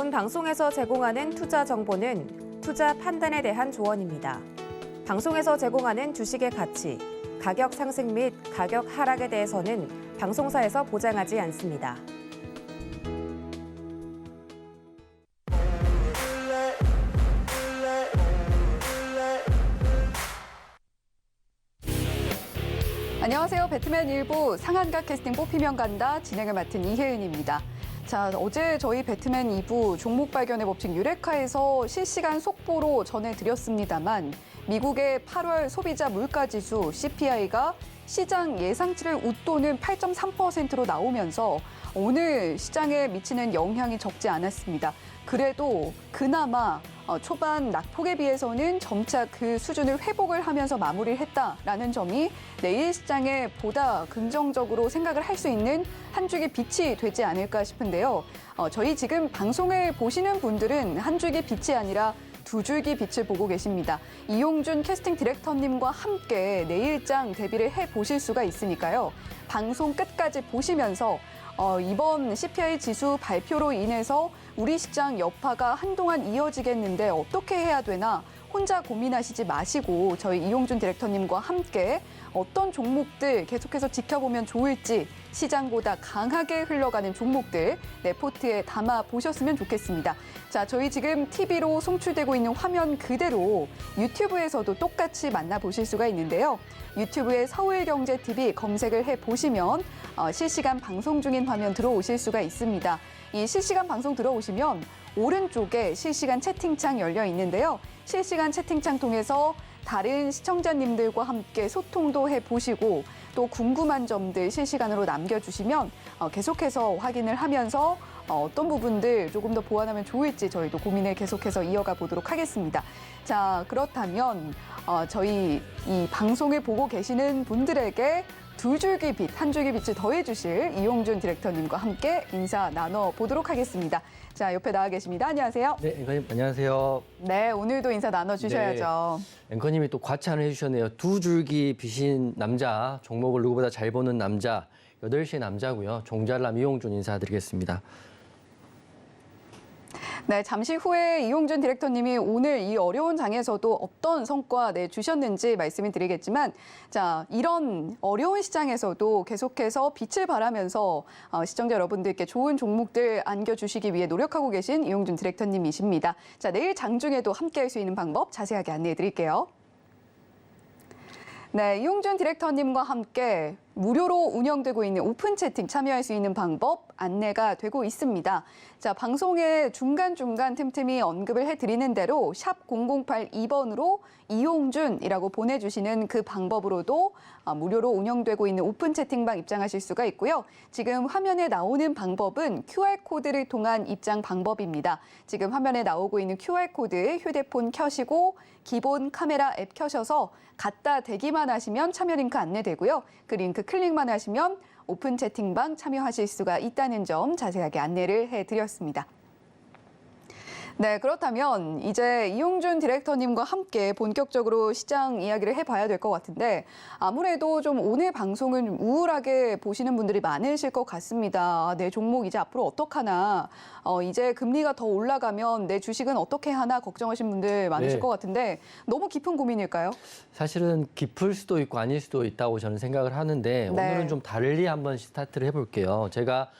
지금 방송에서 제공하는 투자 정보는 투자 판단에 대한 조언입니다. 방송에서 제공하는 주식의 가치, 가격 상승 및 가격 하락에 대해서는 방송사에서 보장하지 않습니다. 안녕하세요. 배트맨 일부 상한가 캐스팅 뽑히면 간다 진행을 맡은 이혜은입니다. 자, 어제 저희 배트맨 2부 종목 발견의 법칙 유레카에서 실시간 속보로 전해드렸습니다만 미국의 8월 소비자 물가지수 CPI가 시장 예상치를 웃도는 8.3%로 나오면서 오늘 시장에 미치는 영향이 적지 않았습니다. 그래도 그나마 초반 낙폭에 비해서는 점차 그 수준을 회복을 하면서 마무리를 했다라는 점이 내일 시장에 보다 긍정적으로 생각을 할 수 있는 한 줄기 빛이 되지 않을까 싶은데요. 저희 지금 방송을 보시는 분들은 한 줄기 빛이 아니라 두 줄기 빛을 보고 계십니다. 이용준 캐스팅 디렉터님과 함께 내일장 대비를 해보실 수가 있으니까요. 방송 끝까지 보시면서 이번 CPI 지수 발표로 인해서 우리 시장 여파가 한동안 이어지겠는데 어떻게 해야 되나 혼자 고민하시지 마시고 저희 이용준 디렉터님과 함께 어떤 종목들 계속해서 지켜보면 좋을지 시장보다 강하게 흘러가는 종목들 레포트에 담아 보셨으면 좋겠습니다. 자, 저희 지금 TV로 송출되고 있는 화면 그대로 유튜브에서도 똑같이 만나보실 수가 있는데요. 유튜브에 서울경제TV 검색을 해보시면 실시간 방송 중인 화면 들어오실 수가 있습니다. 이 실시간 방송 들어오시면 오른쪽에 실시간 채팅창 열려 있는데요. 실시간 채팅창 통해서 다른 시청자님들과 함께 소통도 해보시고 또 궁금한 점들 실시간으로 남겨주시면 계속해서 확인을 하면서 어떤 부분들 조금 더 보완하면 좋을지 저희도 고민을 계속해서 이어가 보도록 하겠습니다. 자, 그렇다면 저희 이 방송을 보고 계시는 분들에게 두 줄기 빛, 한 줄기 빛을 더해주실 이용준 디렉터님과 함께 인사 나눠보도록 하겠습니다. 자, 옆에 나와 계십니다. 안녕하세요. 네, 앵커님 안녕하세요. 네, 오늘도 인사 나눠주셔야죠. 네, 앵커님이 또 과찬을 해주셨네요. 두 줄기 빛인 남자, 종목을 누구보다 잘 보는 남자, 8시의 남자고요. 종잘남 이용준 인사드리겠습니다. 네, 잠시 후에 이용준 디렉터님이 오늘 이 어려운 장에서도 어떤 성과 내주셨는지 말씀을 드리겠지만 자, 이런 어려운 시장에서도 계속해서 빛을 발하면서 시청자 여러분들께 좋은 종목들 안겨주시기 위해 노력하고 계신 이용준 디렉터님이십니다. 자, 내일 장중에도 함께할 수 있는 방법 자세하게 안내해 드릴게요. 네, 이용준 디렉터님과 함께 무료로 운영되고 있는 오픈 채팅 참여할 수 있는 방법 안내가 되고 있습니다. 자, 방송에 중간중간 틈틈이 언급을 해드리는 대로 샵 0082번으로 이용준이라고 보내주시는 그 방법으로도 무료로 운영되고 있는 오픈 채팅방 입장하실 수가 있고요. 지금 화면에 나오는 방법은 QR코드를 통한 입장 방법입니다. 지금 화면에 나오고 있는 QR코드 휴대폰 켜시고 기본 카메라 앱 켜셔서 갖다 대기만 하시면 참여 링크 안내되고요. 그 링크 클릭만 하시면 오픈 채팅방 참여하실 수가 있다는 점 자세하게 안내를 해드렸습니다. 네, 그렇다면 이제 이용준 디렉터님과 함께 본격적으로 시장 이야기를 해봐야 될 것 같은데 아무래도 좀 오늘 방송은 좀 우울하게 보시는 분들이 많으실 것 같습니다. 내 종목 이제 앞으로 어떡하나, 이제 금리가 더 올라가면 내 주식은 어떻게 하나 걱정하시는 분들 많으실 네. 것 같은데 너무 깊은 고민일까요? 사실은 깊을 수도 있고 아닐 수도 있다고 저는 생각을 하는데 네. 오늘은 좀 달리 한번 스타트를 해볼게요. 제가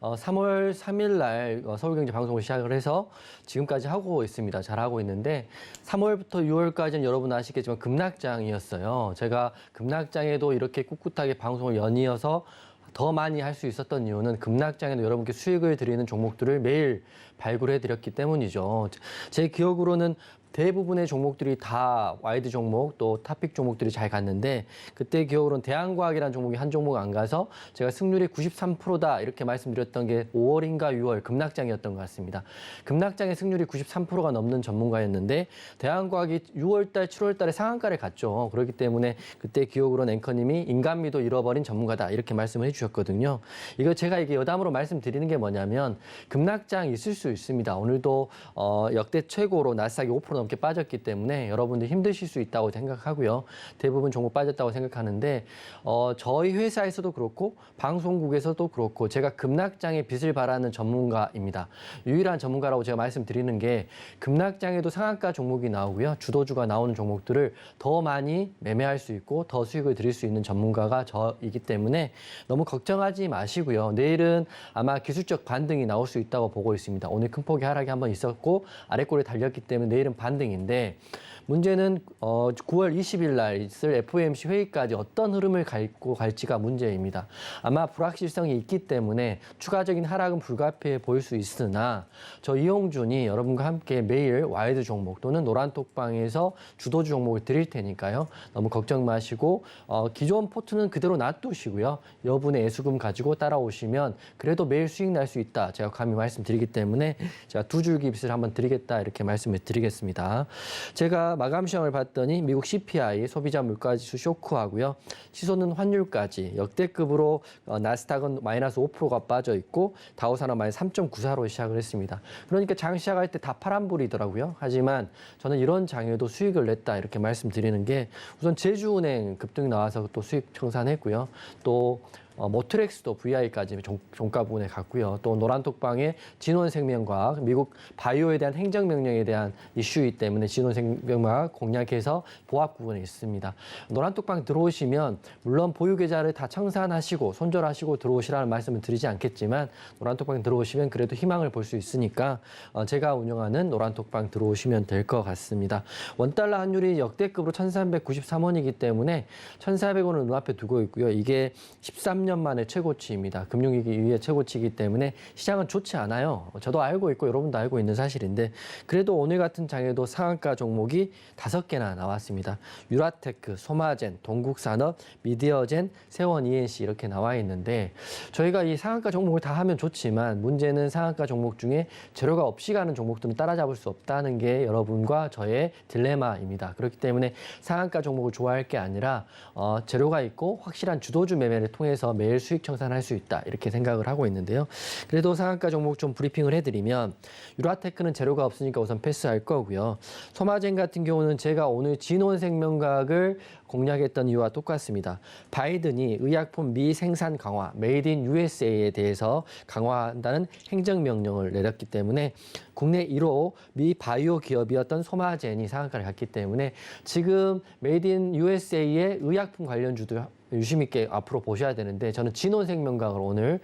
3월 3일 날 서울경제 방송을 시작을 해서 지금까지 하고 있습니다. 잘하고 있는데 3월부터 6월까지는 여러분 아시겠지만 급락장이었어요. 제가 급락장에도 이렇게 꿋꿋하게 방송을 연이어서 더 많이 할 수 있었던 이유는 급락장에도 여러분께 수익을 드리는 종목들을 매일 발굴해드렸기 때문이죠. 제 기억으로는 대부분의 종목들이 다 와이드 종목 또 탑픽 종목들이 잘 갔는데 그때 기억으로는 대한과학이라는 종목이 한 종목 안 가서 제가 승률이 93%다 이렇게 말씀드렸던 게 5월인가 6월 급락장이었던 것 같습니다. 급락장의 승률이 93%가 넘는 전문가였는데 대한과학이 6월달, 7월달에 상한가를 갔죠. 그렇기 때문에 그때 기억으로는 앵커님이 인간미도 잃어버린 전문가다 이렇게 말씀을 주셨거든요. 이게 여담으로 말씀드리는 게 뭐냐면 급락장이 있을 수 있습니다. 오늘도 역대 최고로 나스닥이 5% 넘게 빠졌기 때문에 여러분들 힘드실 수 있다고 생각하고요. 대부분 종목 빠졌다고 생각하는데 저희 회사에서도 그렇고 방송국에서도 그렇고 제가 급락장의 빛을 발하는 전문가입니다. 유일한 전문가라고 제가 말씀드리는 게 급락장에도 상한가 종목이 나오고요. 주도주가 나오는 종목들을 더 많이 매매할 수 있고 더 수익을 드릴 수 있는 전문가가 저이기 때문에 너무 걱정하지 마시고요. 내일은 아마 기술적 반등이 나올 수 있다고 보고 있습니다. 오늘 큰 폭의 하락이 한번 있었고 아래꼬리 달렸기 때문에 내일은 반등인데 문제는 9월 20일 날 있을 FOMC 회의까지 어떤 흐름을 갖고 갈지가 문제입니다. 아마 불확실성이 있기 때문에 추가적인 하락은 불가피해 보일 수 있으나 저 이용준이 여러분과 함께 매일 와이드 종목 또는 노란톡방에서 주도주 종목을 드릴 테니까요. 너무 걱정 마시고 기존 포트는 그대로 놔두시고요. 여분의 애수금 가지고 따라오시면 그래도 매일 수익 날 수 있다. 제가 감히 말씀드리기 때문에 제가 두 줄기 빚을 한번 드리겠다 이렇게 말씀을 드리겠습니다. 제가 마감 시황을 봤더니 미국 CPI 소비자 물가지수 쇼크하고요. 치솟는 환율까지 역대급으로 나스닥은 마이너스 5%가 빠져 있고 다우산업 마이너스 3.94로 시작을 했습니다. 그러니까 장 시작할 때 다 파란불이더라고요. 하지만 저는 이런 장에도 수익을 냈다 이렇게 말씀드리는 게 우선 제주은행 급등 나와서 또 수익 청산했고요. 또 모트렉스도 VI까지 종가 부분에 갔고요. 또 노란톡방의 진원생명과학, 미국 바이오에 대한 행정명령에 대한 이슈이기 때문에 진원생명과학 공략해서 보합 부분에 있습니다. 노란톡방 들어오시면 물론 보유계좌를 다 청산하시고 손절하시고 들어오시라는 말씀을 드리지 않겠지만 노란톡방 들어오시면 그래도 희망을 볼 수 있으니까 제가 운영하는 노란톡방 들어오시면 될 것 같습니다. 원달러 환율이 역대급으로 1,393원이기 때문에 1,400원을 눈앞에 두고 있고요. 이게 13년 만에 최고치입니다. 금융위기 이후의 최고치이기 때문에 시장은 좋지 않아요. 저도 알고 있고 여러분도 알고 있는 사실인데 그래도 오늘 같은 장에도 상한가 종목이 5개나 나왔습니다. 유라테크, 소마젠, 동국산업, 미디어젠, 세원 ENC 이렇게 나와 있는데 저희가 이 상한가 종목을 다 하면 좋지만 문제는 상한가 종목 중에 재료가 없이 가는 종목들은 따라잡을 수 없다는 게 여러분과 저의 딜레마입니다. 그렇기 때문에 상한가 종목을 좋아할 게 아니라 재료가 있고 확실한 주도주 매매를 통해서 매일 수익 청산할 수 있다 이렇게 생각을 하고 있는데요. 그래도 상한가 종목 좀 브리핑을 해드리면 유라테크는 재료가 없으니까 우선 패스할 거고요. 소마젠 같은 경우는 제가 오늘 진원생명과학을 공략했던 이유와 똑같습니다. 바이든이 의약품 미 생산 강화, 메이드 인 USA에 대해서 강화한다는 행정명령을 내렸기 때문에 국내 1호 미 바이오 기업이었던 소마젠이 상한가를 갔기 때문에 지금 메이드 인 USA의 의약품 관련주들 유심 있게 앞으로 보셔야 되는데 저는 진원생명과학을 오늘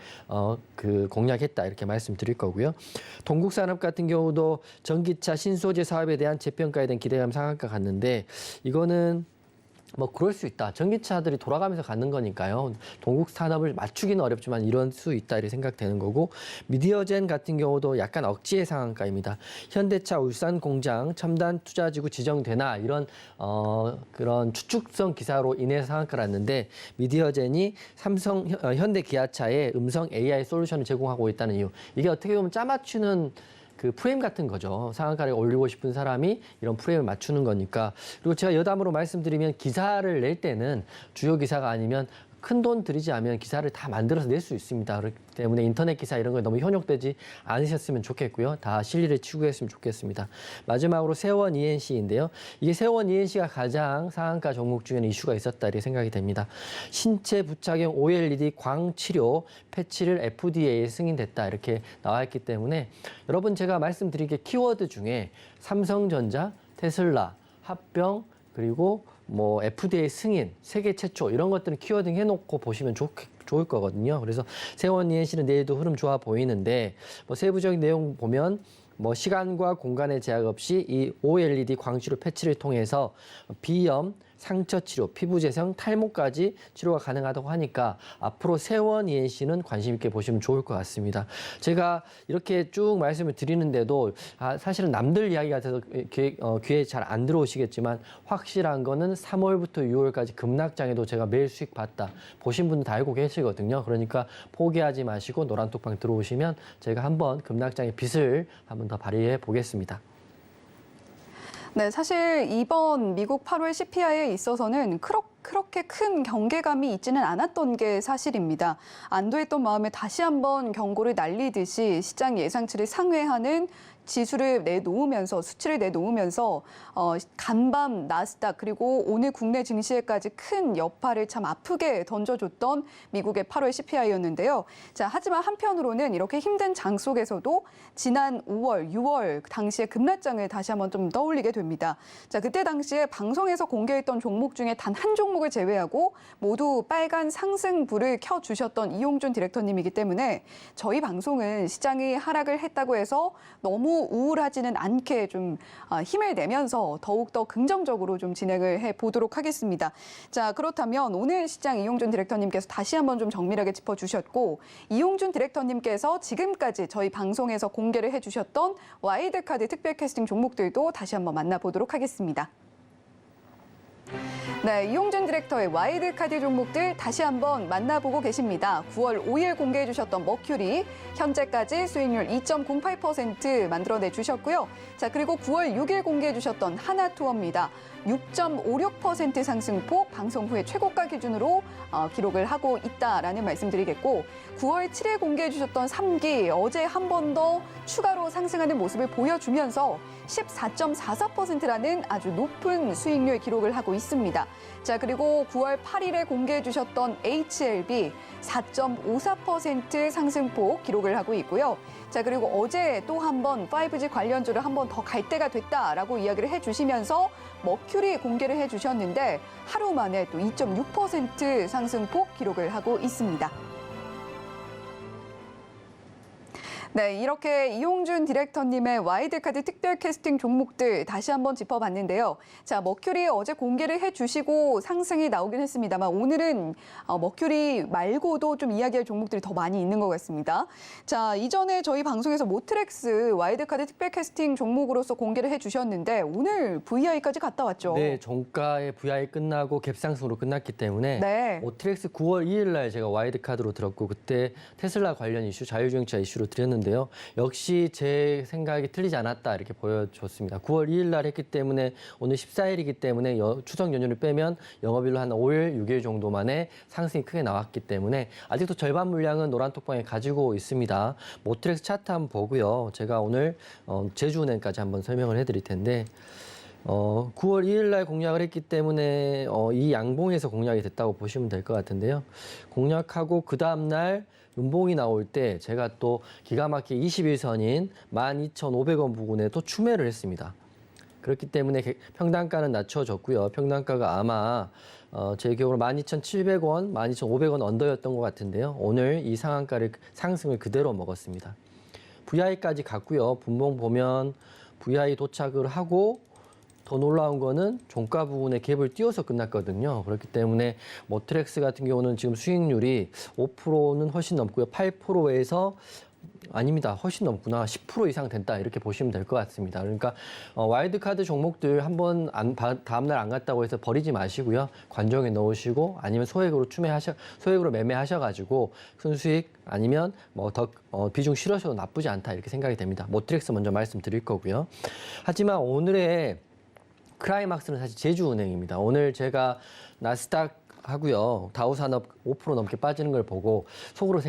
공략했다 이렇게 말씀드릴 거고요. 동국산업 같은 경우도 전기차 신소재 사업에 대한 재평가에 대한 기대감 상한가 갔는데 이거는 뭐 그럴 수 있다. 전기차들이 돌아가면서 가는 거니까요. 동국 산업을 맞추기는 어렵지만 이런 수 있다 이렇게 생각되는 거고 미디어젠 같은 경우도 약간 억지의 상한가입니다. 현대차 울산 공장 첨단 투자지구 지정되나 이런 그런 추측성 기사로 인해서 상한가를 났는데 미디어젠이 삼성 현대 기아차에 음성 AI 솔루션을 제공하고 있다는 이유. 이게 어떻게 보면 짜맞추는 그 프레임 같은 거죠. 상한가를 올리고 싶은 사람이 이런 프레임을 맞추는 거니까. 그리고 제가 여담으로 말씀드리면 기사를 낼 때는 주요 기사가 아니면 큰 돈 들이지 않으면 기사를 다 만들어서 낼 수 있습니다. 그렇기 때문에 인터넷 기사 이런 거에 너무 현혹되지 않으셨으면 좋겠고요. 다 실리를 추구했으면 좋겠습니다. 마지막으로 세원 ENC인데요. 이게 세원 ENC가 가장 상한가 종목 중에는 이슈가 있었다 이렇게 생각이 됩니다. 신체 부착용 OLED 광치료 패치를 FDA에 승인됐다 이렇게 나와 있기 때문에 여러분 제가 말씀드린 게 키워드 중에 삼성전자, 테슬라, 합병 그리고 뭐 FDA 승인, 세계 최초 이런 것들은 키워드 해놓고 보시면 좋을 거거든요. 그래서 세원 ENC는 내일도 흐름 좋아 보이는데 뭐 세부적인 내용 보면 뭐 시간과 공간의 제약 없이 이 OLED 광치료 패치를 통해서 비염, 상처 치료, 피부 재생, 탈모까지 치료가 가능하다고 하니까 앞으로 세원 ENC는 관심 있게 보시면 좋을 것 같습니다. 제가 이렇게 쭉 말씀을 드리는데도 사실은 남들 이야기 같아서 귀에 잘 안 들어오시겠지만 확실한 거는 3월부터 6월까지 급락장에도 제가 매일 수익 봤다. 보신 분들 다 알고 계시거든요. 그러니까 포기하지 마시고 노란톡방 들어오시면 제가 한번 급락장의 빛을 한번 더 발휘해 보겠습니다. 네, 사실 이번 미국 8월 CPI에 있어서는 그렇게 큰 경계감이 있지는 않았던 게 사실입니다. 안도했던 마음에 다시 한번 경고를 날리듯이 시장 예상치를 상회하는 지수를 내놓으면서 수치를 내놓으면서 간밤 나스닥 그리고 오늘 국내 증시에까지 큰 여파를 참 아프게 던져줬던 미국의 8월 CPI였는데요. 자, 하지만 한편으로는 이렇게 힘든 장 속에서도 지난 5월, 6월 당시의 급락장을 다시 한번 좀 떠올리게 됩니다. 자, 그때 당시에 방송에서 공개했던 종목 중에 단 한 종목을 제외하고 모두 빨간 상승불을 켜주셨던 이용준 디렉터님이기 때문에 저희 방송은 시장이 하락을 했다고 해서 너무 우울하지는 않게 좀 힘을 내면서 더욱더 긍정적으로 좀 진행을 해보도록 하겠습니다. 자, 그렇다면 오늘 시장 이용준 디렉터님께서 다시 한번 좀 정밀하게 짚어주셨고 이용준 디렉터님께서 지금까지 저희 방송에서 공개를 해주셨던 와일드카드 특별 캐스팅 종목들도 다시 한번 만나보도록 하겠습니다. 네, 이용준 디렉터의 와일드카드 종목들 다시 한번 만나보고 계십니다. 9월 5일 공개해 주셨던 머큐리, 현재까지 수익률 2.08% 만들어내 주셨고요. 자, 그리고 9월 6일 공개해 주셨던 하나투어입니다. 6.56% 상승폭 방송 후에 최고가 기준으로 기록을 하고 있다라는 말씀드리겠고 9월 7일 공개해 주셨던 3기 어제 한 번 더 추가로 상승하는 모습을 보여주면서 14.44%라는 아주 높은 수익률 기록을 하고 있습니다. 자, 그리고 9월 8일에 공개해 주셨던 HLB 4.54% 상승폭 기록을 하고 있고요. 자, 그리고 어제 또 한 번 5G 관련주를 한 번 더 갈 때가 됐다라고 이야기를 해주시면서 머큐리 공개를 해주셨는데 하루 만에 또 2.6% 상승폭 기록을 하고 있습니다. 네, 이렇게 이용준 디렉터님의 와일드카드 특별 캐스팅 종목들 다시 한번 짚어봤는데요. 자, 머큐리 어제 공개를 해주시고 상승이 나오긴 했습니다만 오늘은 머큐리 말고도 좀 이야기할 종목들이 더 많이 있는 것 같습니다. 자, 이전에 저희 방송에서 모트렉스 와일드카드 특별 캐스팅 종목으로서 공개를 해주셨는데 오늘 VI까지 갔다 왔죠. 네, 종가의 VI 끝나고 갭상승으로 끝났기 때문에 네. 오트렉스 9월 2일 날 제가 와일드카드로 들었고 그때 테슬라 관련 이슈, 자율주행차 이슈로 드렸는데 역시 제 생각이 틀리지 않았다 이렇게 보여줬습니다. 9월 2일 날 했기 때문에 오늘 14일이기 때문에 추석 연휴를 빼면 영업일로 한 5일, 6일 정도 만에 상승이 크게 나왔기 때문에 아직도 절반 물량은 노란톡방에 가지고 있습니다. 모트렉스 차트 한번 보고요. 제가 오늘 제주은행까지 한번 설명을 해드릴 텐데 9월 2일 날 공략을 했기 때문에 이 양봉에서 공략이 됐다고 보시면 될 것 같은데요. 공략하고 그 다음 날 음봉이 나올 때 제가 또 기가 막히게 21선인 12,500원 부근에 또 추매를 했습니다. 그렇기 때문에 평단가는 낮춰졌고요. 평단가가 아마 제 기억으로 12,700원, 12,500원 언더였던 것 같은데요. 오늘 이 상한가를 상승을 그대로 먹었습니다. VI까지 갔고요. 분봉 보면 VI 도착을 하고 더 놀라운 거는 종가 부분에 갭을 띄워서 끝났거든요. 그렇기 때문에 모트렉스 같은 경우는 지금 수익률이 5%는 훨씬 넘고요. 8%에서 아닙니다. 훨씬 넘구나. 10% 이상 된다. 이렇게 보시면 될 것 같습니다. 그러니까 와일드카드 종목들 한번 다음날 안 갔다고 해서 버리지 마시고요. 관정에 넣으시고 아니면 소액으로 매매하셔가지고 큰 수익 아니면 뭐 더 비중 실으셔도 나쁘지 않다. 이렇게 생각이 됩니다. 모트렉스 먼저 말씀드릴 거고요. 하지만 오늘의 클라이막스는 사실 제주은행입니다. 오늘 제가 나스닥 하고요. 다우산업 5% 넘게 빠지는 걸 보고 속으로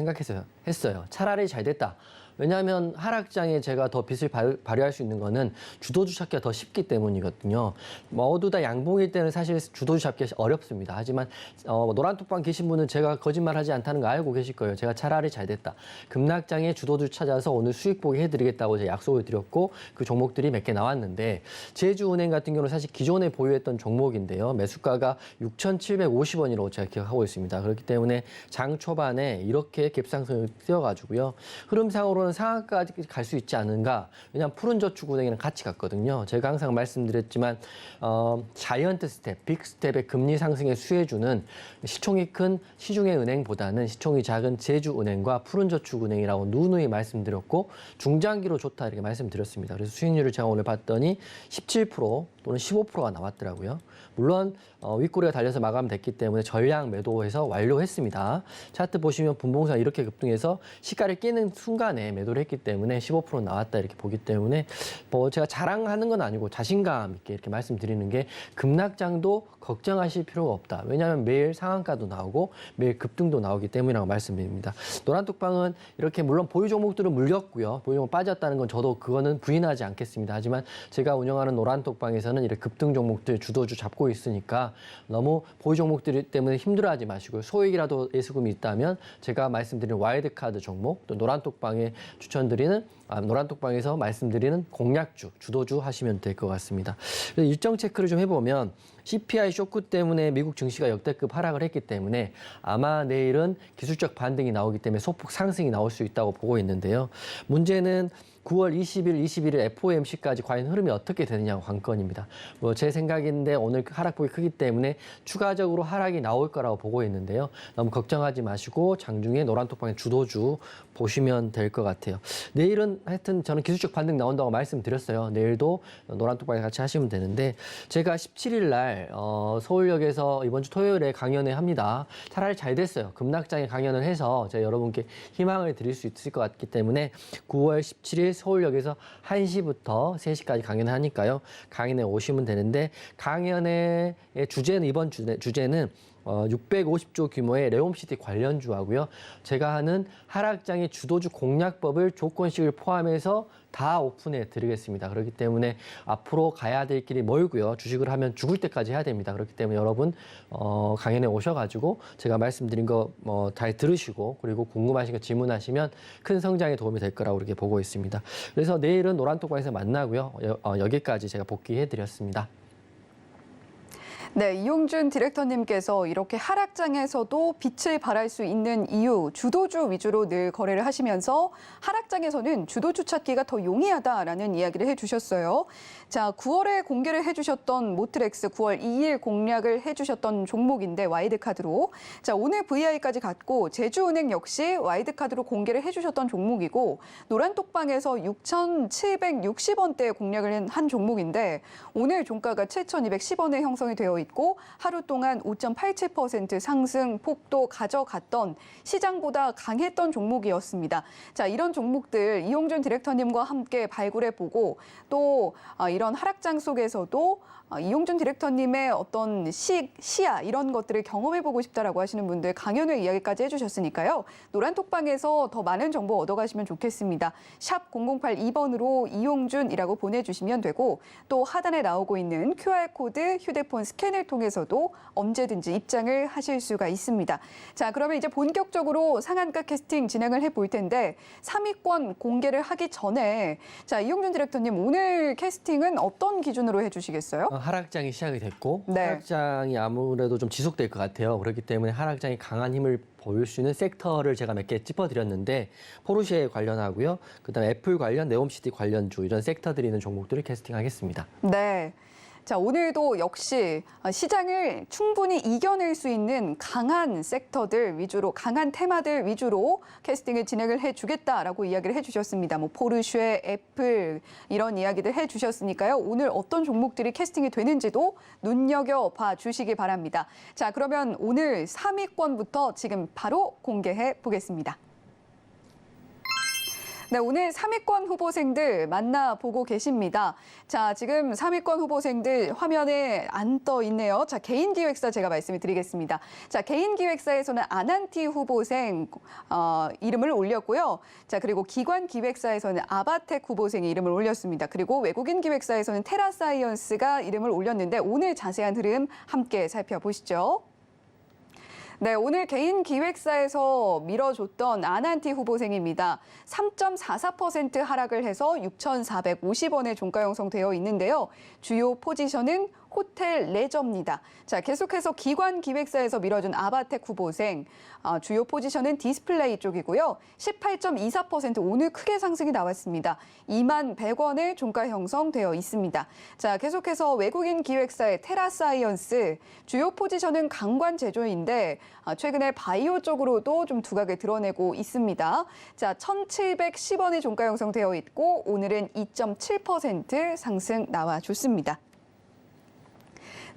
했어요. 차라리 잘 됐다. 왜냐하면 하락장에 제가 더 빚을 발휘할 수 있는 거는 주도주 찾기가 더 쉽기 때문이거든요. 모두 다 양봉일 때는 사실 주도주 잡기가 어렵습니다. 하지만 노란톡방 계신 분은 제가 거짓말하지 않다는 거 알고 계실 거예요. 제가 차라리 잘 됐다. 급락장에 주도주 찾아서 오늘 수익 보게 해드리겠다고 제가 약속을 드렸고 그 종목들이 몇 개 나왔는데 제주은행 같은 경우는 사실 기존에 보유했던 종목인데요. 매수가가 6,750원으로 제가 기억하고 있습니다. 그렇기 때문에 장 초반에 이렇게 갭상승을 띄워가지고요. 흐름상으로는 상한가까지 갈 수 있지 않은가. 왜냐하면 푸른저축은행이랑 같이 갔거든요. 제가 항상 말씀드렸지만 자이언트 스텝, 빅스텝의 금리 상승에 수혜주는 시총이 큰 시중의 은행보다는 시총이 작은 제주은행과 푸른저축은행이라고 누누이 말씀드렸고 중장기로 좋다 이렇게 말씀드렸습니다. 그래서 수익률을 제가 오늘 봤더니 17% 또는 15%가 나왔더라고요. 물론 윗꼬리가 달려서 마감됐기 때문에 전량 매도해서 완료했습니다. 차트 보시면 분봉상 이렇게 급등해서 시가를 깨는 순간에 매도를 했기 때문에 15% 나왔다 이렇게 보기 때문에 뭐 제가 자랑하는 건 아니고 자신감 있게 이렇게 말씀드리는 게 급락장도 걱정하실 필요가 없다. 왜냐하면 매일 상한가도 나오고 매일 급등도 나오기 때문이라고 말씀드립니다. 노란톡방은 이렇게 물론 보유 종목들은 물렸고요. 보유 종목 빠졌다는 건 저도 그거는 부인하지 않겠습니다. 하지만 제가 운영하는 노란톡방에서는 이렇게 급등 종목들 주도주 잡고 있으니까 너무 보유 종목들 때문에 힘들어하지 마시고요. 소액이라도 예수금이 있다면 제가 말씀드린 와일드카드 종목 또 노란톡방에 추천드리는 노란톡방에서 말씀드리는 공략주, 주도주 하시면 될 것 같습니다. 일정 체크를 좀 해보면 CPI 쇼크 때문에 미국 증시가 역대급 하락을 했기 때문에 아마 내일은 기술적 반등이 나오기 때문에 소폭 상승이 나올 수 있다고 보고 있는데요. 문제는 9월 20일, 21일 FOMC까지 과연 흐름이 어떻게 되느냐가 관건입니다. 뭐 제 생각인데 오늘 하락폭이 크기 때문에 추가적으로 하락이 나올 거라고 보고 있는데요. 너무 걱정하지 마시고 장중에 노란톡방의 주도주 보시면 될 것 같아요. 내일은 하여튼 저는 기술적 반등 나온다고 말씀드렸어요. 내일도 노란톡방에 같이 하시면 되는데 제가 17일 날 서울역에서 이번 주 토요일에 강연회 합니다. 차라리 잘 됐어요. 급락장에 강연을 해서 제가 여러분께 희망을 드릴 수 있을 것 같기 때문에 9월 17일 서울역에서 1시부터 3시까지 강연을 하니까요. 강연에 오시면 되는데 강연의 주제는 이번 주제는 650조 규모의 레옴시티 관련주하고요. 제가 하는 하락장의 주도주 공략법을 조건식을 포함해서 다 오픈해 드리겠습니다. 그렇기 때문에 앞으로 가야 될 길이 멀고요. 주식을 하면 죽을 때까지 해야 됩니다. 그렇기 때문에 여러분 강연에 오셔가지고 제가 말씀드린 거 잘 들으시고 그리고 궁금하신 거 질문하시면 큰 성장에 도움이 될 거라고 이렇게 보고 있습니다. 그래서 내일은 노란톡방에서 만나고요. 여기까지 제가 복귀해 드렸습니다. 네, 이용준 디렉터님께서 이렇게 하락장에서도 빛을 발할 수 있는 이유, 주도주 위주로 늘 거래를 하시면서 하락장에서는 주도주 찾기가 더 용이하다라는 이야기를 해주셨어요. 자, 9월에 공개를 해주셨던 모트렉스 9월 2일 공략을 해주셨던 종목인데 와이드카드로. 자, 오늘 VI까지 갔고 제주은행 역시 와이드카드로 공개를 해주셨던 종목이고 노란톡방에서 6,760원대에 공략을 한 종목인데 오늘 종가가 7,210원에 형성이 되어 있고 하루 동안 5.87% 상승 폭도 가져갔던 시장보다 강했던 종목이었습니다. 자, 이런 종목들 이용준 디렉터님과 함께 발굴해보고 또 이런 하락장 속에서도 이용준 디렉터님의 어떤 시야 이런 것들을 경험해보고 싶다라고 하시는 분들 강연회 이야기까지 해주셨으니까요. 노란톡방에서 더 많은 정보 얻어가시면 좋겠습니다. 샵 0082번으로 이용준이라고 보내주시면 되고 또 하단에 나오고 있는 QR코드 휴대폰 스캔을 통해서도 언제든지 입장을 하실 수가 있습니다. 자, 그러면 이제 본격적으로 상한가 캐스팅 진행을 해볼 텐데 3위권 공개를 하기 전에 자, 이용준 디렉터님 오늘 캐스팅은 어떤 기준으로 해주시겠어요? 하락장이 시작이 됐고 네. 하락장이 아무래도 좀 지속될 것 같아요. 그렇기 때문에 하락장이 강한 힘을 보일 수 있는 섹터를 제가 몇 개 짚어드렸는데 포르쉐 관련하고요. 그다음에 애플 관련, 네옴시티 관련주 이런 섹터들이 있는 종목들을 캐스팅하겠습니다. 네. 자, 오늘도 역시 시장을 충분히 이겨낼 수 있는 강한 섹터들 위주로, 강한 테마들 위주로 캐스팅을 진행을 해주겠다라고 이야기를 해주셨습니다. 뭐 포르쉐, 애플 이런 이야기들 해주셨으니까요. 오늘 어떤 종목들이 캐스팅이 되는지도 눈여겨봐 주시기 바랍니다. 자, 그러면 오늘 3위권부터 지금 바로 공개해 보겠습니다. 네, 오늘 3위권 후보생들 만나보고 계십니다. 자, 지금 3위권 후보생들 화면에 안 떠 있네요. 자, 개인 기획사 제가 말씀을 드리겠습니다. 자, 개인 기획사에서는 아난티 후보생 이름을 올렸고요. 자, 그리고 기관 기획사에서는 아바텍 후보생이 이름을 올렸습니다. 그리고 외국인 기획사에서는 테라사이언스가 이름을 올렸는데 오늘 자세한 흐름 함께 살펴보시죠. 네, 오늘 개인 기획사에서 밀어줬던 아난티 후보생입니다. 3.44% 하락을 해서 6,450원에 종가 형성되어 있는데요. 주요 포지션은 호텔 레저입니다. 자, 계속해서 기관 기획사에서 밀어준 아바텍 후보생. 주요 포지션은 디스플레이 쪽이고요. 18.24% 오늘 크게 상승이 나왔습니다. 21,100원에 종가 형성되어 있습니다. 자, 계속해서 외국인 기획사의 테라사이언스. 주요 포지션은 강관 제조인데 최근에 바이오 쪽으로도 좀 두각을 드러내고 있습니다. 자, 1,710원에 종가 형성되어 있고 오늘은 2.7% 상승 나와줬습니다.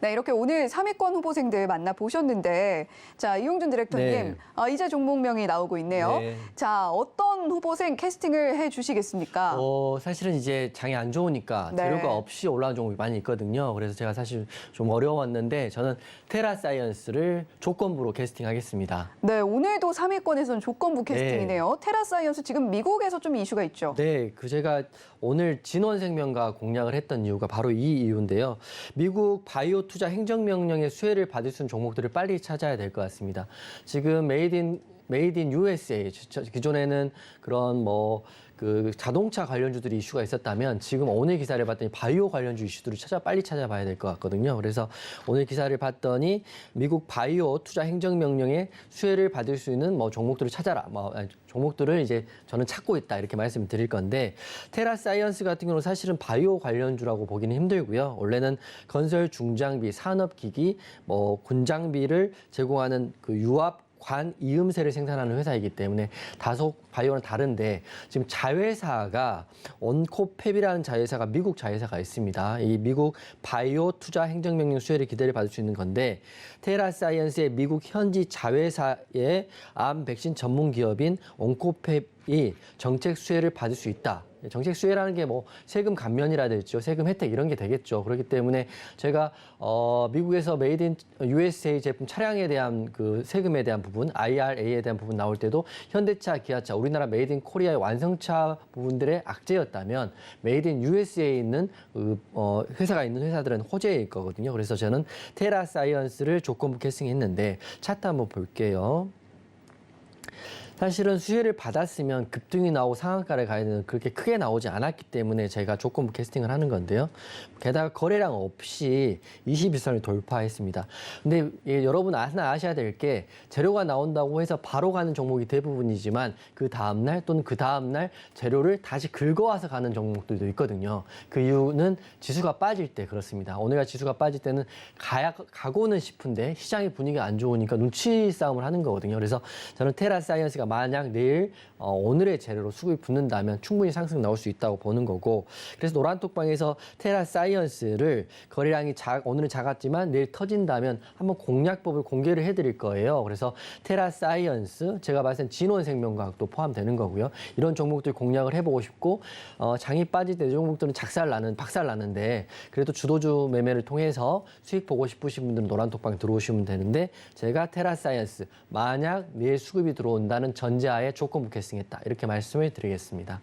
네, 이렇게 오늘 3위권 후보생들 만나보셨는데, 자, 이용준 디렉터님, 네. 이제 종목명이 나오고 있네요. 네. 자, 어떤 후보생 캐스팅을 해 주시겠습니까? 사실은 이제 장이 안 좋으니까 네. 재료가 없이 올라온 종목이 많이 있거든요. 그래서 제가 사실 좀 어려웠는데 저는 테라사이언스를 조건부로 캐스팅하겠습니다. 네, 오늘도 3위권에서는 조건부 캐스팅이네요. 테라사이언스 지금 미국에서 좀 이슈가 있죠. 네, 제가 오늘 진원생명과 공략을 했던 이유가 바로 이 이유인데요. 미국 바이오 투자 행정명령의 수혜를 받을 수 있는 종목들을 빨리 찾아야 될 것 같습니다. 지금 메이드 인 USA, 기존에는 그런 그 자동차 관련주들이 이슈가 있었다면 지금 오늘 기사를 봤더니 바이오 관련주 이슈들을 빨리 찾아봐야 될 것 같거든요. 그래서 오늘 기사를 봤더니 미국 바이오 투자 행정명령의 수혜를 받을 수 있는 종목들을 찾아라. 종목들을 이제 저는 찾고 있다 이렇게 말씀을 드릴 건데 테라사이언스 같은 경우는 사실은 바이오 관련주라고 보기는 힘들고요. 원래는 건설 중장비, 산업기기, 군장비를 제공하는 그 유압 관 이음새를 생산하는 회사이기 때문에 다소 바이오는 다른데 지금 자회사가 온코펩이라는 자회사가 미국 자회사가 있습니다. 이 미국 바이오 투자 행정명령 수혜를 기대를 받을 수 있는 건데 테라사이언스의 미국 현지 자회사의 암 백신 전문 기업인 온코펩이 정책 수혜를 받을 수 있다. 정책 수혜라는 게 세금 감면이라든지 세금 혜택 이런 게 되겠죠. 그렇기 때문에 제가 미국에서 메이드 인 USA 제품 차량에 대한 그 세금에 대한 부분, IRA에 대한 부분 나올 때도 현대차, 기아차, 우리나라 메이드 인 코리아의 완성차 부분들의 악재였다면 메이드 인 USA에 있는 회사가 있는 회사들은 호재일 거거든요. 그래서 저는 테라사이언스를 조건부 캐스팅했는데 차트 한번 볼게요. 사실은 수혜를 받았으면 급등이 나오고 상한가를 가야 되는 그렇게 크게 나오지 않았기 때문에 제가 조건부 캐스팅을 하는 건데요. 게다가 거래량 없이 21선을 돌파했습니다. 근데 여러분 하나 아셔야 될 게 재료가 나온다고 해서 바로 가는 종목이 대부분이지만 그 다음날 또는 그 다음날 재료를 다시 긁어와서 가는 종목들도 있거든요. 그 이유는 지수가 빠질 때 그렇습니다. 오늘같이 지수가 빠질 때는 가고는 싶은데 시장의 분위기가 안 좋으니까 눈치 싸움을 하는 거거든요. 그래서 저는 테라사이언스가 만약 내일 오늘의 재료로 수급이 붙는다면 충분히 상승 나올 수 있다고 보는 거고 그래서 노란톡방에서 테라사이언스를 거래량이 오늘은 작았지만 내일 터진다면 한번 공략법을 공개를 해드릴 거예요. 그래서 테라사이언스 제가 봤을 땐 진원생명과학도 포함되는 거고요. 이런 종목들 공략을 해보고 싶고 장이 빠질 때 이 종목들은 박살나는데 그래도 주도주 매매를 통해서 수익 보고 싶으신 분들은 노란톡방 들어오시면 되는데 제가 테라사이언스 만약 내일 수급이 들어온다는 전제하에 조건부 캐스팅했다. 이렇게 말씀을 드리겠습니다.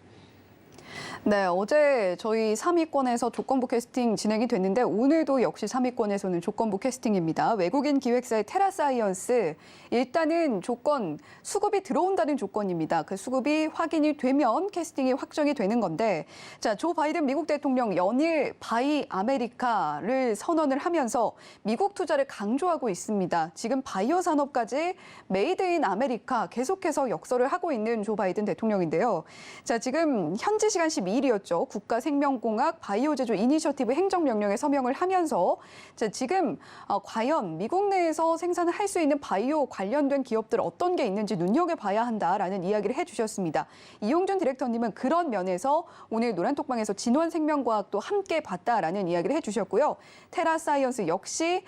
네, 어제 저희 3위권에서 조건부 캐스팅 진행이 됐는데 오늘도 역시 3위권에서는 조건부 캐스팅입니다. 외국인 기획사의 테라사이언스 일단은 조건 수급이 들어온다는 조건입니다. 그 수급이 확인이 되면 캐스팅이 확정이 되는 건데 자, 조 바이든 미국 대통령 연일 바이 아메리카를 선언을 하면서 미국 투자를 강조하고 있습니다. 지금 바이오 산업까지 메이드 인 아메리카 계속해서 역설을 하고 있는 조 바이든 대통령인데요. 자, 지금 현지 시간 12일이었죠. 국가생명공학 바이오 제조 이니셔티브 행정명령에 서명을 하면서 자, 지금 과연 미국 내에서 생산을 할 수 있는 바이오 관련된 기업들 어떤 게 있는지 눈여겨봐야 한다라는 이야기를 해주셨습니다. 이용준 디렉터님은 그런 면에서 오늘 노란톡방에서 진원생명과학도 함께 봤다라는 이야기를 해주셨고요. 테라사이언스 역시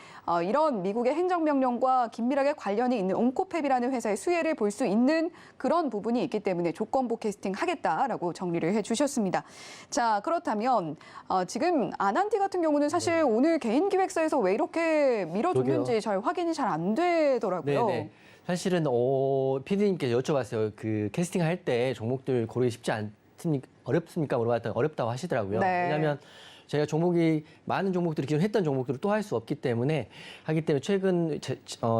이런 미국의 행정명령과 긴밀하게 관련이 있는 온코펩이라는 회사의 수혜를 볼 수 있는 그런 부분이 있기 때문에 조건부 캐스팅 하겠다라고 정리를 해주셨습니다. 자, 그렇다면 지금 아난티 같은 경우는 사실 오늘 개인 기획사에서 왜 이렇게 밀어줬는지 잘 확인이 잘 안 되더라고요. 네네. 사실은 PD님께 여쭤봤어요. 그 캐스팅할 때 종목들 고르기 쉽지 않습니까? 어렵습니까? 물어봤더니 어렵다고 하시더라고요. 네. 왜냐하면 제가 많은 종목들이 기존 했던 종목들을 또 할 수 없기 때문에 최근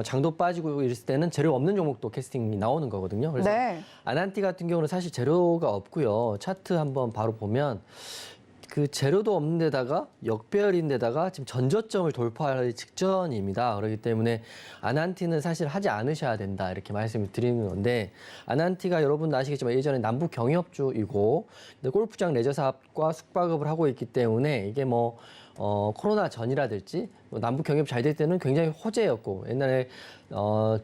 장도 빠지고 이랬을 때는 재료 없는 종목도 캐스팅이 나오는 거거든요. 그래서 네. 아난티 같은 경우는 사실 재료가 없고요. 차트 한번 바로 보면 그 재료도 없는 데다가 역배열인데다가 지금 전저점을 돌파할 직전입니다. 그렇기 때문에 아난티는 사실 하지 않으셔야 된다 이렇게 말씀을 드리는 건데 아난티가 여러분 아시겠지만 예전에 남북 경협주이고 골프장 레저 사업과 숙박업을 하고 있기 때문에 이게 코로나 전이라든지 남북 경협 잘 될 때는 굉장히 호재였고 옛날에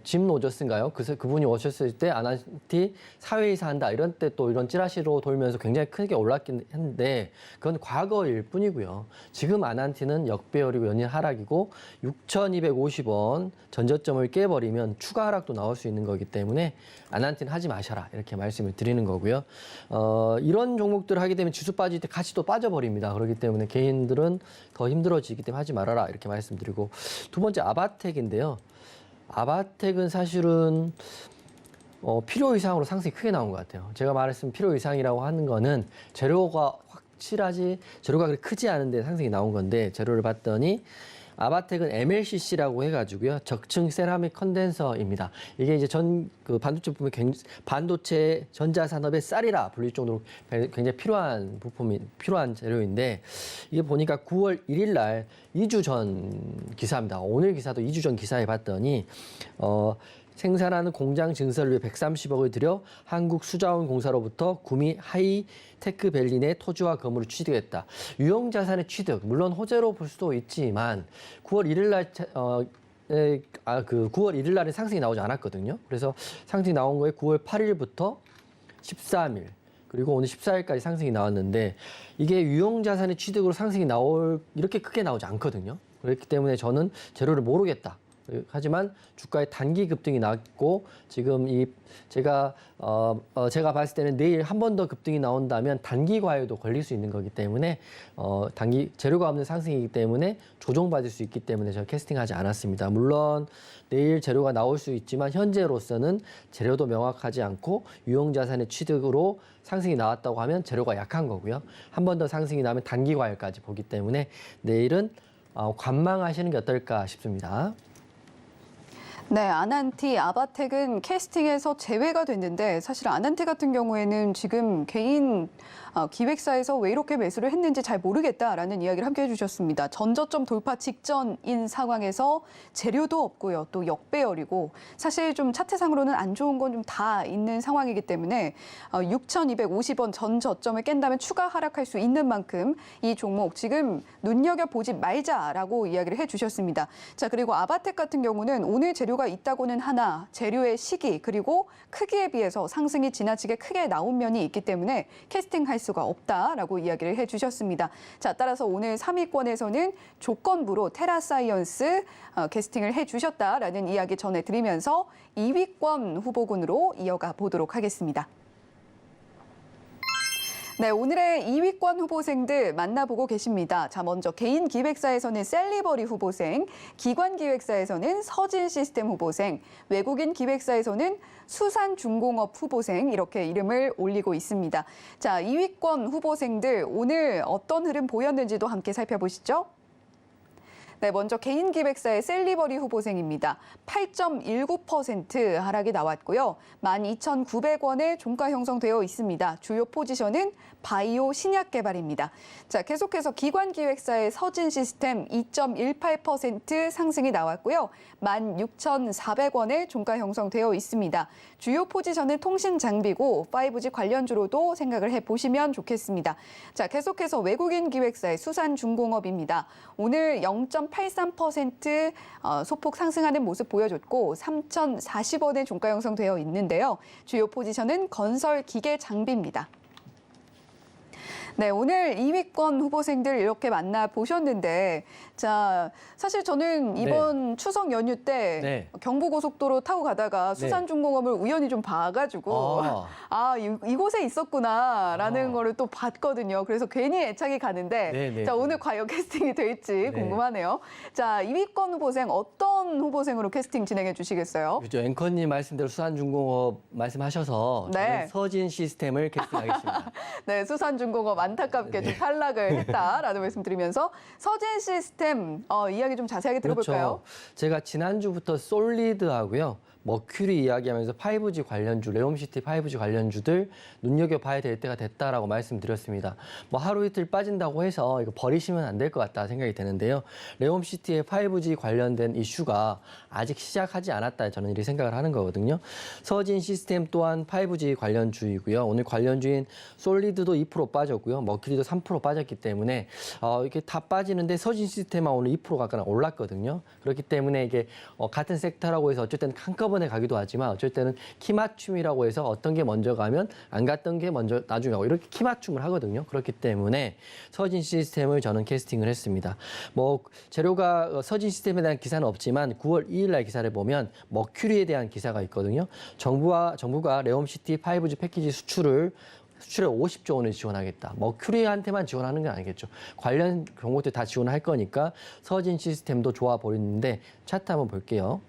짐 로저스인가요? 그분이 오셨을 때 아난티 사회이사 한다 이런 때 또 이런 찌라시로 돌면서 굉장히 크게 올랐긴 했는데 그건 과거일 뿐이고요. 지금 아난티는 역배열이고 연일 하락이고 6,250원 전저점을 깨버리면 추가 하락도 나올 수 있는 거기 때문에 아난티는 하지 마셔라 이렇게 말씀을 드리는 거고요. 이런 종목들을 하게 되면 지수 빠질 때 같이 또 빠져버립니다. 그렇기 때문에 개인들은 더 힘들어지기 때문에 하지 말아라 이렇게 말씀드리고 두 번째 아바텍인데요. 아바텍은 사실은 필요 이상으로 상승이 크게 나온 것 같아요. 제가 말했던 필요 이상이라고 하는 거는 재료가 재료가 그렇게 크지 않은데 상승이 나온 건데 재료를 봤더니 아바텍은 MLCC라고 해가지고요. 적층 세라믹 컨덴서입니다. 이게 이제 반도체 부품의 반도체 전자산업의 쌀이라 불릴 정도로 굉장히 필요한 재료인데 이게 보니까 9월 1일 날 2주 전 기사입니다. 오늘 기사도 2주 전 기사에 봤더니 생산하는 공장 증설을 위해 130억을 들여 한국수자원공사로부터 구미 하이테크밸리 내 토지와 건물을 취득했다. 유형자산의 취득, 물론 호재로 볼 수도 있지만 9월 1일 날 9월 1일 날에 상승이 나오지 않았거든요. 그래서 상승이 나온 거에 9월 8일부터 13일 그리고 오늘 14일까지 상승이 나왔는데 이게 유형자산의 취득으로 상승이 이렇게 크게 나오지 않거든요. 그렇기 때문에 저는 재료를 모르겠다. 하지만 주가의 단기 급등이 났고 지금 제가 봤을 때는 내일 한 번 더 급등이 나온다면 단기 과열도 걸릴 수 있는 거기 때문에 재료가 없는 상승이기 때문에 조정받을 수 있기 때문에 제가 캐스팅하지 않았습니다. 물론 내일 재료가 나올 수 있지만 현재로서는 재료도 명확하지 않고 유형자산의 취득으로 상승이 나왔다고 하면 재료가 약한 거고요. 한 번 더 상승이 나면 단기 과열까지 보기 때문에 내일은 관망하시는 게 어떨까 싶습니다. 네, 아난티, 아바텍은 캐스팅에서 제외가 됐는데 사실 아난티 같은 경우에는 지금 개인 기획사에서 왜 이렇게 매수를 했는지 잘 모르겠다라는 이야기를 함께 해주셨습니다. 전저점 돌파 직전인 상황에서 재료도 없고요. 또 역배열이고 사실 좀 차트상으로는 안 좋은 건 좀 다 있는 상황이기 때문에 6,250원 전 저점을 깬다면 추가 하락할 수 있는 만큼 이 종목 지금 눈여겨보지 말자라고 이야기를 해주셨습니다. 자, 그리고 아바텍 같은 경우는 오늘 재료가 있다고는 하나 재료의 시기 그리고 크기에 비해서 상승이 지나치게 크게 나온 면이 있기 때문에 캐스팅할 수가 없다라고 이야기를 해주셨습니다. 자, 따라서 오늘 3위권에서는 조건부로 테라사이언스 캐스팅을 해주셨다라는 이야기 전해드리면서 2위권 후보군으로 이어가 보도록 하겠습니다. 네, 오늘의 2위권 후보생들 만나보고 계십니다. 자, 먼저 개인 기획사에서는 셀리버리 후보생, 기관 기획사에서는 서진 시스템 후보생, 외국인 기획사에서는 수산중공업 후보생 이렇게 이름을 올리고 있습니다. 자, 2위권 후보생들 오늘 어떤 흐름 보였는지도 함께 살펴보시죠. 네, 먼저 개인 기획사의 셀리버리 후보생입니다. 8.19% 하락이 나왔고요. 12,900원에 종가 형성되어 있습니다. 주요 포지션은 바이오 신약 개발입니다. 자, 계속해서 기관 기획사의 서진 시스템 2.18% 상승이 나왔고요. 16,400원에 종가 형성되어 있습니다. 주요 포지션은 통신 장비고 5G 관련주로도 생각을 해보시면 좋겠습니다. 자, 계속해서 외국인 기획사의 수산중공업입니다. 오늘 0.83% 소폭 상승하는 모습 보여줬고 3,040원에 종가 형성되어 있는데요. 주요 포지션은 건설 기계 장비입니다. 네, 오늘 2위권 후보생들 이렇게 만나보셨는데 자, 사실 저는 이번 추석 연휴 때 경부고속도로 타고 가다가 수산중공업을 우연히 좀 봐가지고 이곳에 있었구나라는 거를 또 봤거든요. 그래서 괜히 애착이 가는데 자, 오늘 과연 캐스팅이 될지 궁금하네요. 자, 2위권 후보생 어떤 후보생으로 캐스팅 진행해 주시겠어요? 그렇죠. 앵커님 말씀대로 수산중공업 말씀하셔서 저는 서진 시스템을 캐스팅하겠습니다. 네, 수산중공업 안타깝게 좀 탈락을 했다라는 말씀드리면서 서진 시스템 이야기 좀 자세하게 들어볼까요? 그렇죠. 제가 지난주부터 솔리드하고요. 머큐리 이야기하면서 5G 관련주, 레옴시티 5G 관련주들 눈여겨봐야 될 때가 됐다라고 말씀드렸습니다. 뭐 하루 이틀 빠진다고 해서 이거 버리시면 안 될 것 같다 생각이 되는데요. 레옴시티의 5G 관련된 이슈가 아직 시작하지 않았다 저는 이렇게 생각을 하는 거거든요. 서진 시스템 또한 5G 관련주이고요. 오늘 관련주인 솔리드도 2% 빠졌고요. 머큐리도 3% 빠졌기 때문에 이게 다 빠지는데 서진 시스템만 오늘 2% 가까이 올랐거든요. 그렇기 때문에 이게 같은 섹터라고 해서 어쩔 때는 한꺼번에 가기도 하지만 어쩔 때는 키 맞춤이라고 해서 어떤 게 먼저 가면 안 갔던 게 먼저 나중에 가고 이렇게 키 맞춤을 하거든요. 그렇기 때문에 서진 시스템을 저는 캐스팅을 했습니다. 뭐 재료가 서진 시스템에 대한 기사는 없지만 9월 2일 날 기사를 보면 머큐리에 대한 기사가 있거든요. 정부가 레옴시티 5G 패키지 수출에 50조 원을 지원하겠다. 머큐리한테만 지원하는 건 아니겠죠. 관련 종목들 다 지원할 거니까 서진 시스템도 좋아 보이는데 차트 한번 볼게요.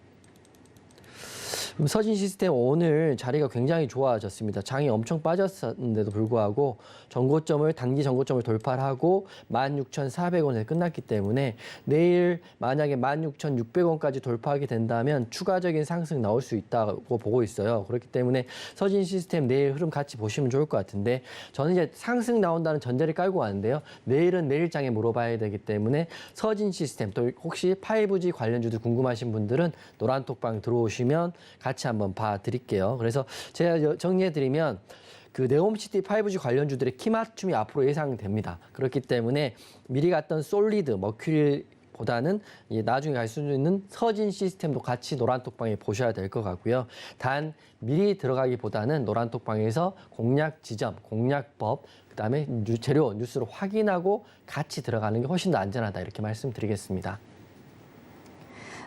서진 시스템 오늘 자리가 굉장히 좋아졌습니다. 장이 엄청 빠졌는데도 불구하고 단기 전고점을 돌파를 하고 16,400원에 끝났기 때문에 내일 만약에 16,600원까지 돌파하게 된다면 추가적인 상승 나올 수 있다고 보고 있어요. 그렇기 때문에 서진 시스템 내일 흐름 같이 보시면 좋을 것 같은데 저는 이제 상승 나온다는 전제를 깔고 왔는데요. 내일은 내일장에 물어봐야 되기 때문에 서진 시스템 또 혹시 5G 관련주도 궁금하신 분들은 노란톡방 들어오시면 같이 한번 봐드릴게요. 그래서 제가 정리해드리면 그 네옴시티 5G 관련주들의 키 맞춤이 앞으로 예상됩니다. 그렇기 때문에 미리 갔던 솔리드, 머큐리보다는 나중에 갈 수 있는 서진 시스템도 같이 노란톡방에 보셔야 될 것 같고요. 단 미리 들어가기보다는 노란톡방에서 공략 지점, 공략법, 그다음에 재료 뉴스를 확인하고 같이 들어가는 게 훨씬 더 안전하다 이렇게 말씀드리겠습니다.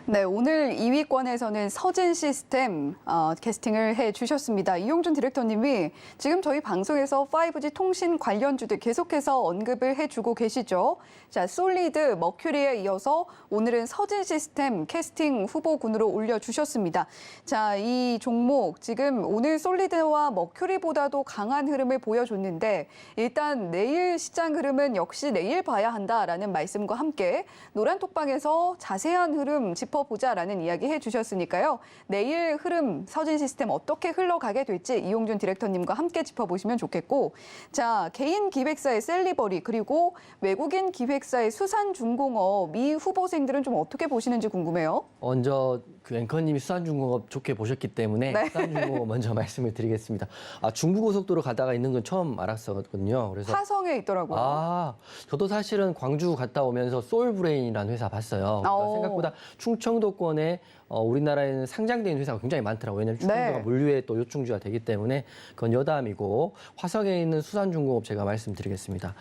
네, 오늘 2위권에서는 서진 시스템 캐스팅을 해주셨습니다. 이용준 디렉터님이 지금 저희 방송에서 5G 통신 관련주들 계속해서 언급을 해주고 계시죠. 자, 솔리드, 머큐리에 이어서 오늘은 서진 시스템 캐스팅 후보군으로 올려주셨습니다. 자, 이 종목 지금 오늘 솔리드와 머큐리보다도 강한 흐름을 보여줬는데 일단 내일 시장 흐름은 역시 내일 봐야 한다라는 말씀과 함께 노란톡방에서 자세한 흐름 짚어보자라는 이야기 해주셨으니까요. 내일 흐름 서진 시스템 어떻게 흘러가게 될지 이용준 디렉터님과 함께 짚어보시면 좋겠고, 자, 개인 기획사의 셀리버리 그리고 외국인 기획사의 수산중공업 미 후보생들은 좀 어떻게 보시는지 궁금해요. 먼저 그 앵커님이 수산중공업 좋게 보셨기 때문에 네. 수산중공업 먼저 말씀을 드리겠습니다. 중부고속도로 가다가 있는 건 처음 알았었거든요. 그래서 화성에 있더라고요. 저도 사실은 광주 갔다 오면서 소울브레인이라는 회사 봤어요. 그러니까 생각보다 충청도권에 우리나라에는 상장된 회사가 굉장히 많더라고요. 왜냐하면 충청도가 네. 물류의 또 요충지가 되기 때문에 그건 여담이고 화성에 있는 수산중공업 제가 말씀드리겠습니다.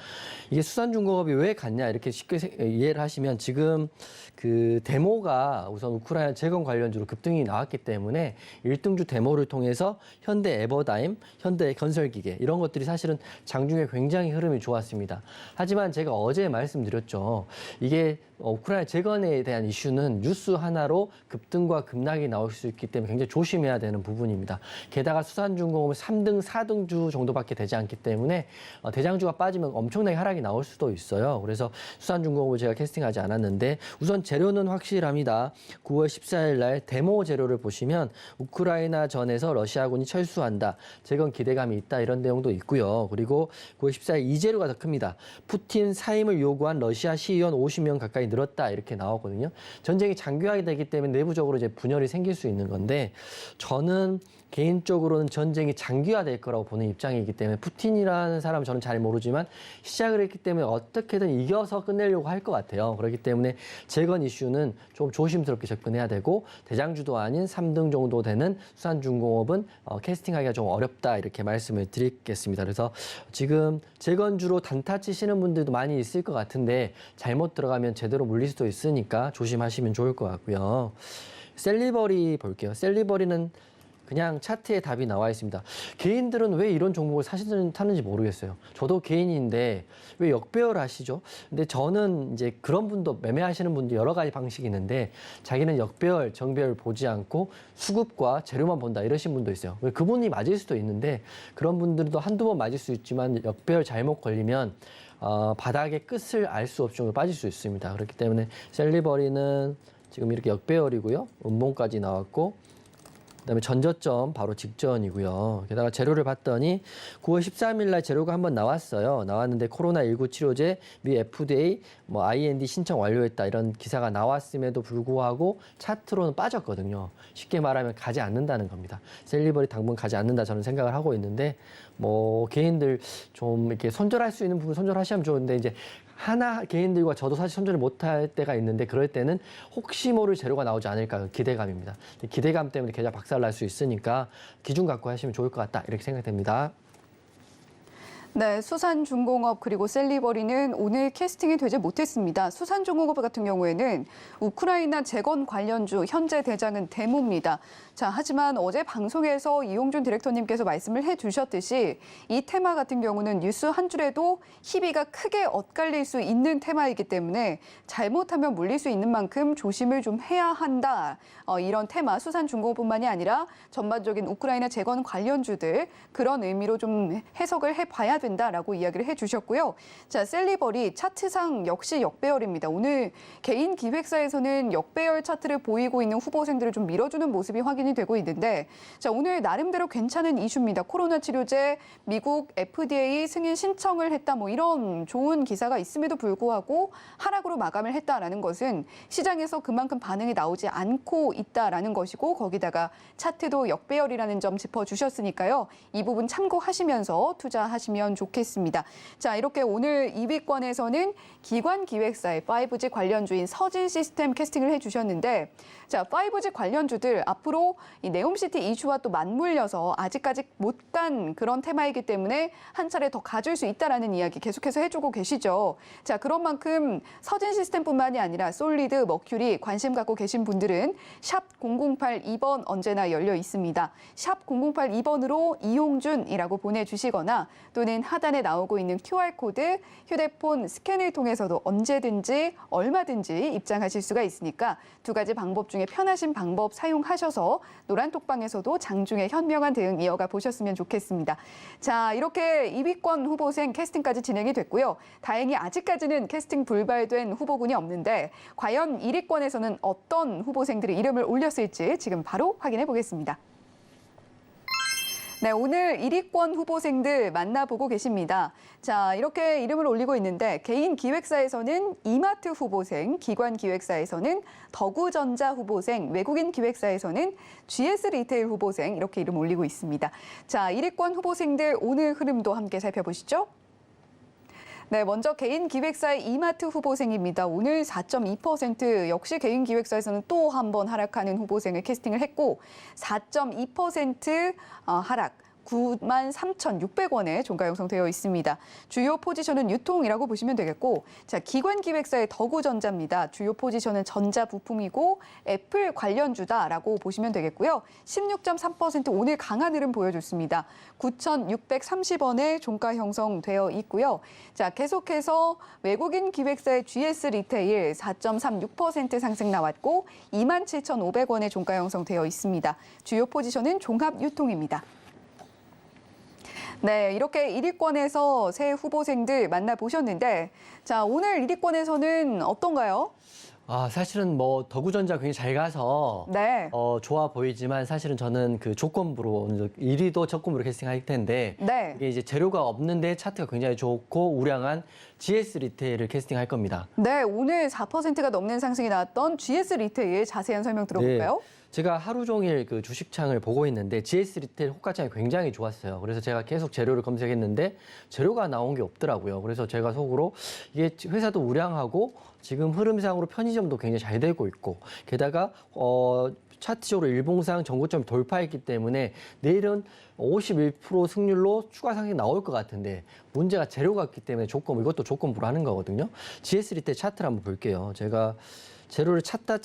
이게 수산중공업이 왜 갔냐 이렇게 쉽게 이해를 하시면 지금 그 데모가 우선 우크라이나 재건 관련주로 급등이 나왔기 때문에 1등주 데모를 통해서 현대 에버다임, 현대 건설기계 이런 것들이 사실은 장중에 굉장히 흐름이 좋았습니다. 하지만 제가 어제 말씀드렸죠. 이게 우크라이나 재건에 대한 이슈는 뉴스 하나로 급등과 급락이 나올 수 있기 때문에 굉장히 조심해야 되는 부분입니다. 게다가 수산중공업은 3등, 4등주 정도밖에 되지 않기 때문에 대장주가 빠지면 엄청나게 하락이 나올 수도 있어요. 그래서 수산중공업을 제가 캐스팅하지 않았는데 우선 재료는 확실합니다. 9월 14일 날 데모 재료를 보시면 우크라이나 전에서 러시아군이 철수한다. 재건 기대감이 있다. 이런 내용도 있고요. 그리고 9월 14일 이 재료가 더 큽니다. 푸틴 사임을 요구한 러시아 시의원 50명 가까이 늘었다. 이렇게 나오거든요. 전쟁이 장기화가 되기 때문에 내부적으로 이제 분열이 생길 수 있는 건데 저는 개인적으로는 전쟁이 장기화될 거라고 보는 입장이기 때문에 푸틴이라는 사람 저는 잘 모르지만 시작을 했기 때문에 어떻게든 이겨서 끝내려고 할 것 같아요. 그렇기 때문에 재건 이슈는 좀 조심스럽게 접근해야 되고 대장주도 아닌 3등 정도 되는 수산중공업은 캐스팅하기가 좀 어렵다 이렇게 말씀을 드리겠습니다. 그래서 지금 재건주로 단타 치시는 분들도 많이 있을 것 같은데 잘못 들어가면 제대로 물릴 수도 있으니까 조심하시면 좋을 것 같고요. 셀리버리 볼게요. 셀리버리는 그냥 차트에 답이 나와 있습니다. 개인들은 왜 이런 종목을 타는지 모르겠어요. 저도 개인인데 왜 역배열 하시죠? 근데 저는 이제 그런 분도 매매하시는 분도 여러 가지 방식이 있는데 자기는 역배열, 정배열 보지 않고 수급과 재료만 본다 이러신 분도 있어요. 그분이 맞을 수도 있는데 그런 분들도 한두 번 맞을 수 있지만 역배열 잘못 걸리면 바닥의 끝을 알 수 없이 빠질 수 있습니다. 그렇기 때문에 셀리버리는 지금 이렇게 역배열이고요. 음봉까지 나왔고 그다음에 전저점 바로 직전이고요. 게다가 재료를 봤더니 9월 13일 날 재료가 한번 나왔어요. 나왔는데 코로나19 치료제 미 FDA 뭐 IND 신청 완료했다 이런 기사가 나왔음에도 불구하고 차트로는 빠졌거든요. 쉽게 말하면 가지 않는다는 겁니다. 셀리버리 당분 가지 않는다 저는 생각을 하고 있는데 뭐 개인들 좀 이렇게 손절할 수 있는 부분 손절하시면 좋은데 이제 하나 개인들과 저도 사실 손절을 못할 때가 있는데 그럴 때는 혹시 모를 재료가 나오지 않을까 기대감입니다. 기대감 때문에 계좌 박살날 수 있으니까 기준 갖고 하시면 좋을 것 같다 이렇게 생각됩니다. 네, 수산중공업 그리고 셀리버리는 오늘 캐스팅이 되지 못했습니다. 수산중공업 같은 경우에는 우크라이나 재건 관련주 현재 대장은 대모입니다. 자, 하지만 어제 방송에서 이용준 디렉터님께서 말씀을 해주셨듯이 이 테마 같은 경우는 뉴스 한 줄에도 희비가 크게 엇갈릴 수 있는 테마이기 때문에 잘못하면 물릴 수 있는 만큼 조심을 좀 해야 한다. 이런 테마 수산중공업뿐만이 아니라 전반적인 우크라이나 재건 관련주들 그런 의미로 좀 해석을 해봐야 된다라고 이야기를 해주셨고요. 자, 셀리버리 차트상 역시 역배열입니다. 오늘 개인 기획사에서는 역배열 차트를 보이고 있는 후보생들을 좀 밀어주는 모습이 확인이 되고 있는데 자, 오늘 나름대로 괜찮은 이슈입니다. 코로나 치료제 미국 FDA 승인 신청을 했다 뭐 이런 좋은 기사가 있음에도 불구하고 하락으로 마감을 했다라는 것은 시장에서 그만큼 반응이 나오지 않고 있다라는 것이고 거기다가 차트도 역배열이라는 점 짚어주셨으니까요. 이 부분 참고하시면서 투자하시면 좋겠습니다. 자, 이렇게 오늘 2위권에서는 기관 기획사의 5G 관련주인 서진 시스템 캐스팅을 해주셨는데 자, 5G 관련주들 앞으로 이 네옴시티 이슈와 또 맞물려서 아직까지 못 간 그런 테마이기 때문에 한 차례 더 가질 수 있다라는 이야기 계속해서 해주고 계시죠. 자, 그런 만큼 서진 시스템뿐만이 아니라 솔리드, 머큐리 관심 갖고 계신 분들은 샵 0082번 언제나 열려 있습니다. 샵 0082번으로 이용준이라고 보내주시거나 또는 하단에 나오고 있는 QR코드 휴대폰 스캔을 통해서도 언제든지 얼마든지 입장하실 수가 있으니까 두 가지 방법 중에 편하신 방법 사용하셔서 노란톡방에서도 장중에 현명한 대응 이어가 보셨으면 좋겠습니다. 자, 이렇게 2위권 후보생 캐스팅까지 진행이 됐고요. 다행히 아직까지는 캐스팅 불발된 후보군이 없는데 과연 1위권에서는 어떤 후보생들이 이름을 올렸을지 지금 바로 확인해 보겠습니다. 네, 오늘 1위권 후보생들 만나보고 계십니다. 자, 이렇게 이름을 올리고 있는데 개인 기획사에서는 이마트 후보생, 기관 기획사에서는 더구전자 후보생, 외국인 기획사에서는 GS 리테일 후보생 이렇게 이름 올리고 있습니다. 자, 1위권 후보생들 오늘 흐름도 함께 살펴보시죠. 네, 먼저 개인 기획사의 이마트 후보생입니다. 오늘 4.2% 역시 개인 기획사에서는 또 한 번 하락하는 후보생을 캐스팅을 했고 4.2% 하락. 93,600원에 종가 형성되어 있습니다. 주요 포지션은 유통이라고 보시면 되겠고 자, 기관 기획사의 더구전자입니다. 주요 포지션은 전자 부품이고 애플 관련주다라고 보시면 되겠고요. 16.3% 오늘 강한 흐름 보여줬습니다. 9,630원에 종가 형성되어 있고요. 자, 계속해서 외국인 기획사의 GS 리테일 4.36% 상승 나왔고 27,500원에 종가 형성되어 있습니다. 주요 포지션은 종합 유통입니다. 네, 이렇게 1위권에서 새 후보생들 만나보셨는데 자, 오늘 1위권에서는 어떤가요? 사실은 뭐 더구전자 굉장히 잘 가서 네. 좋아 보이지만 사실은 저는 그 조건부로 1위도 조건부로 캐스팅할 텐데 네. 이게 이제 재료가 없는데 차트가 굉장히 좋고 우량한 GS 리테일을 캐스팅할 겁니다. 네, 오늘 4%가 넘는 상승이 나왔던 GS 리테일 자세한 설명 들어볼까요? 네. 제가 하루 종일 그 주식창을 보고 있는데 GS 리테일 호가창이 굉장히 좋았어요. 그래서 제가 계속 재료를 검색했는데 재료가 나온 게 없더라고요. 그래서 제가 속으로 이게 회사도 우량하고 지금 흐름상으로 편의점도 굉장히 잘 되고 있고 게다가 차트적으로 일봉상 전고점 돌파했기 때문에 내일은 51% 승률로 추가 상승이 나올 것 같은데 문제가 재료가 없기 때문에 이것도 조건부로 하는 거거든요. GS 리테일 차트를 한번 볼게요. 제가 재료를 찾다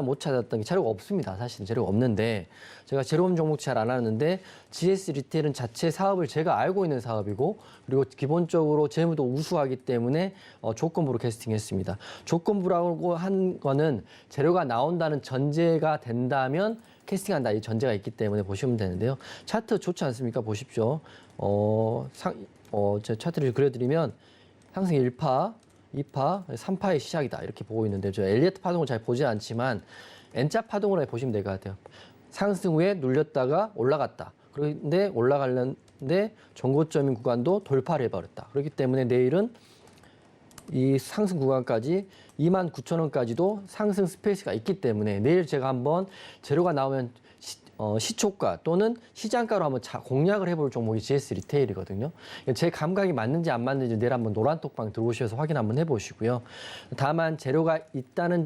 못 찾았던 게 재료가 없습니다. 사실 재료가 없는데 제가 재료업 종목 잘 안 하는데 GS 리테일은 자체 사업을 제가 알고 있는 사업이고 그리고 기본적으로 재무도 우수하기 때문에 조건부로 캐스팅했습니다. 조건부라고 한 거는 재료가 나온다는 전제가 된다면 캐스팅한다 이 전제가 있기 때문에 보시면 되는데요. 차트 좋지 않습니까? 보십시오. 제 차트를 그려드리면 상승 1파, 2파, 3파의 시작이다 이렇게 보고 있는데 저 엘리어트 파동을 잘 보지 않지만 N자 파동으로 보시면 될 것 같아요. 상승 후에 눌렸다가 올라갔다. 그런데 올라가려는데 전고점인 구간도 돌파를 해버렸다. 그렇기 때문에 내일은 이 상승 구간까지 29,000원까지도 상승 스페이스가 있기 때문에 내일 제가 한번 재료가 나오면 시초가 또는 시장가로 한번 공략을 해볼 종목이 GS 리테일이거든요. 제 감각이 맞는지 안 맞는지 내일 한번 노란톡방 들어오셔서 확인 한번 해보시고요. 다만 재료가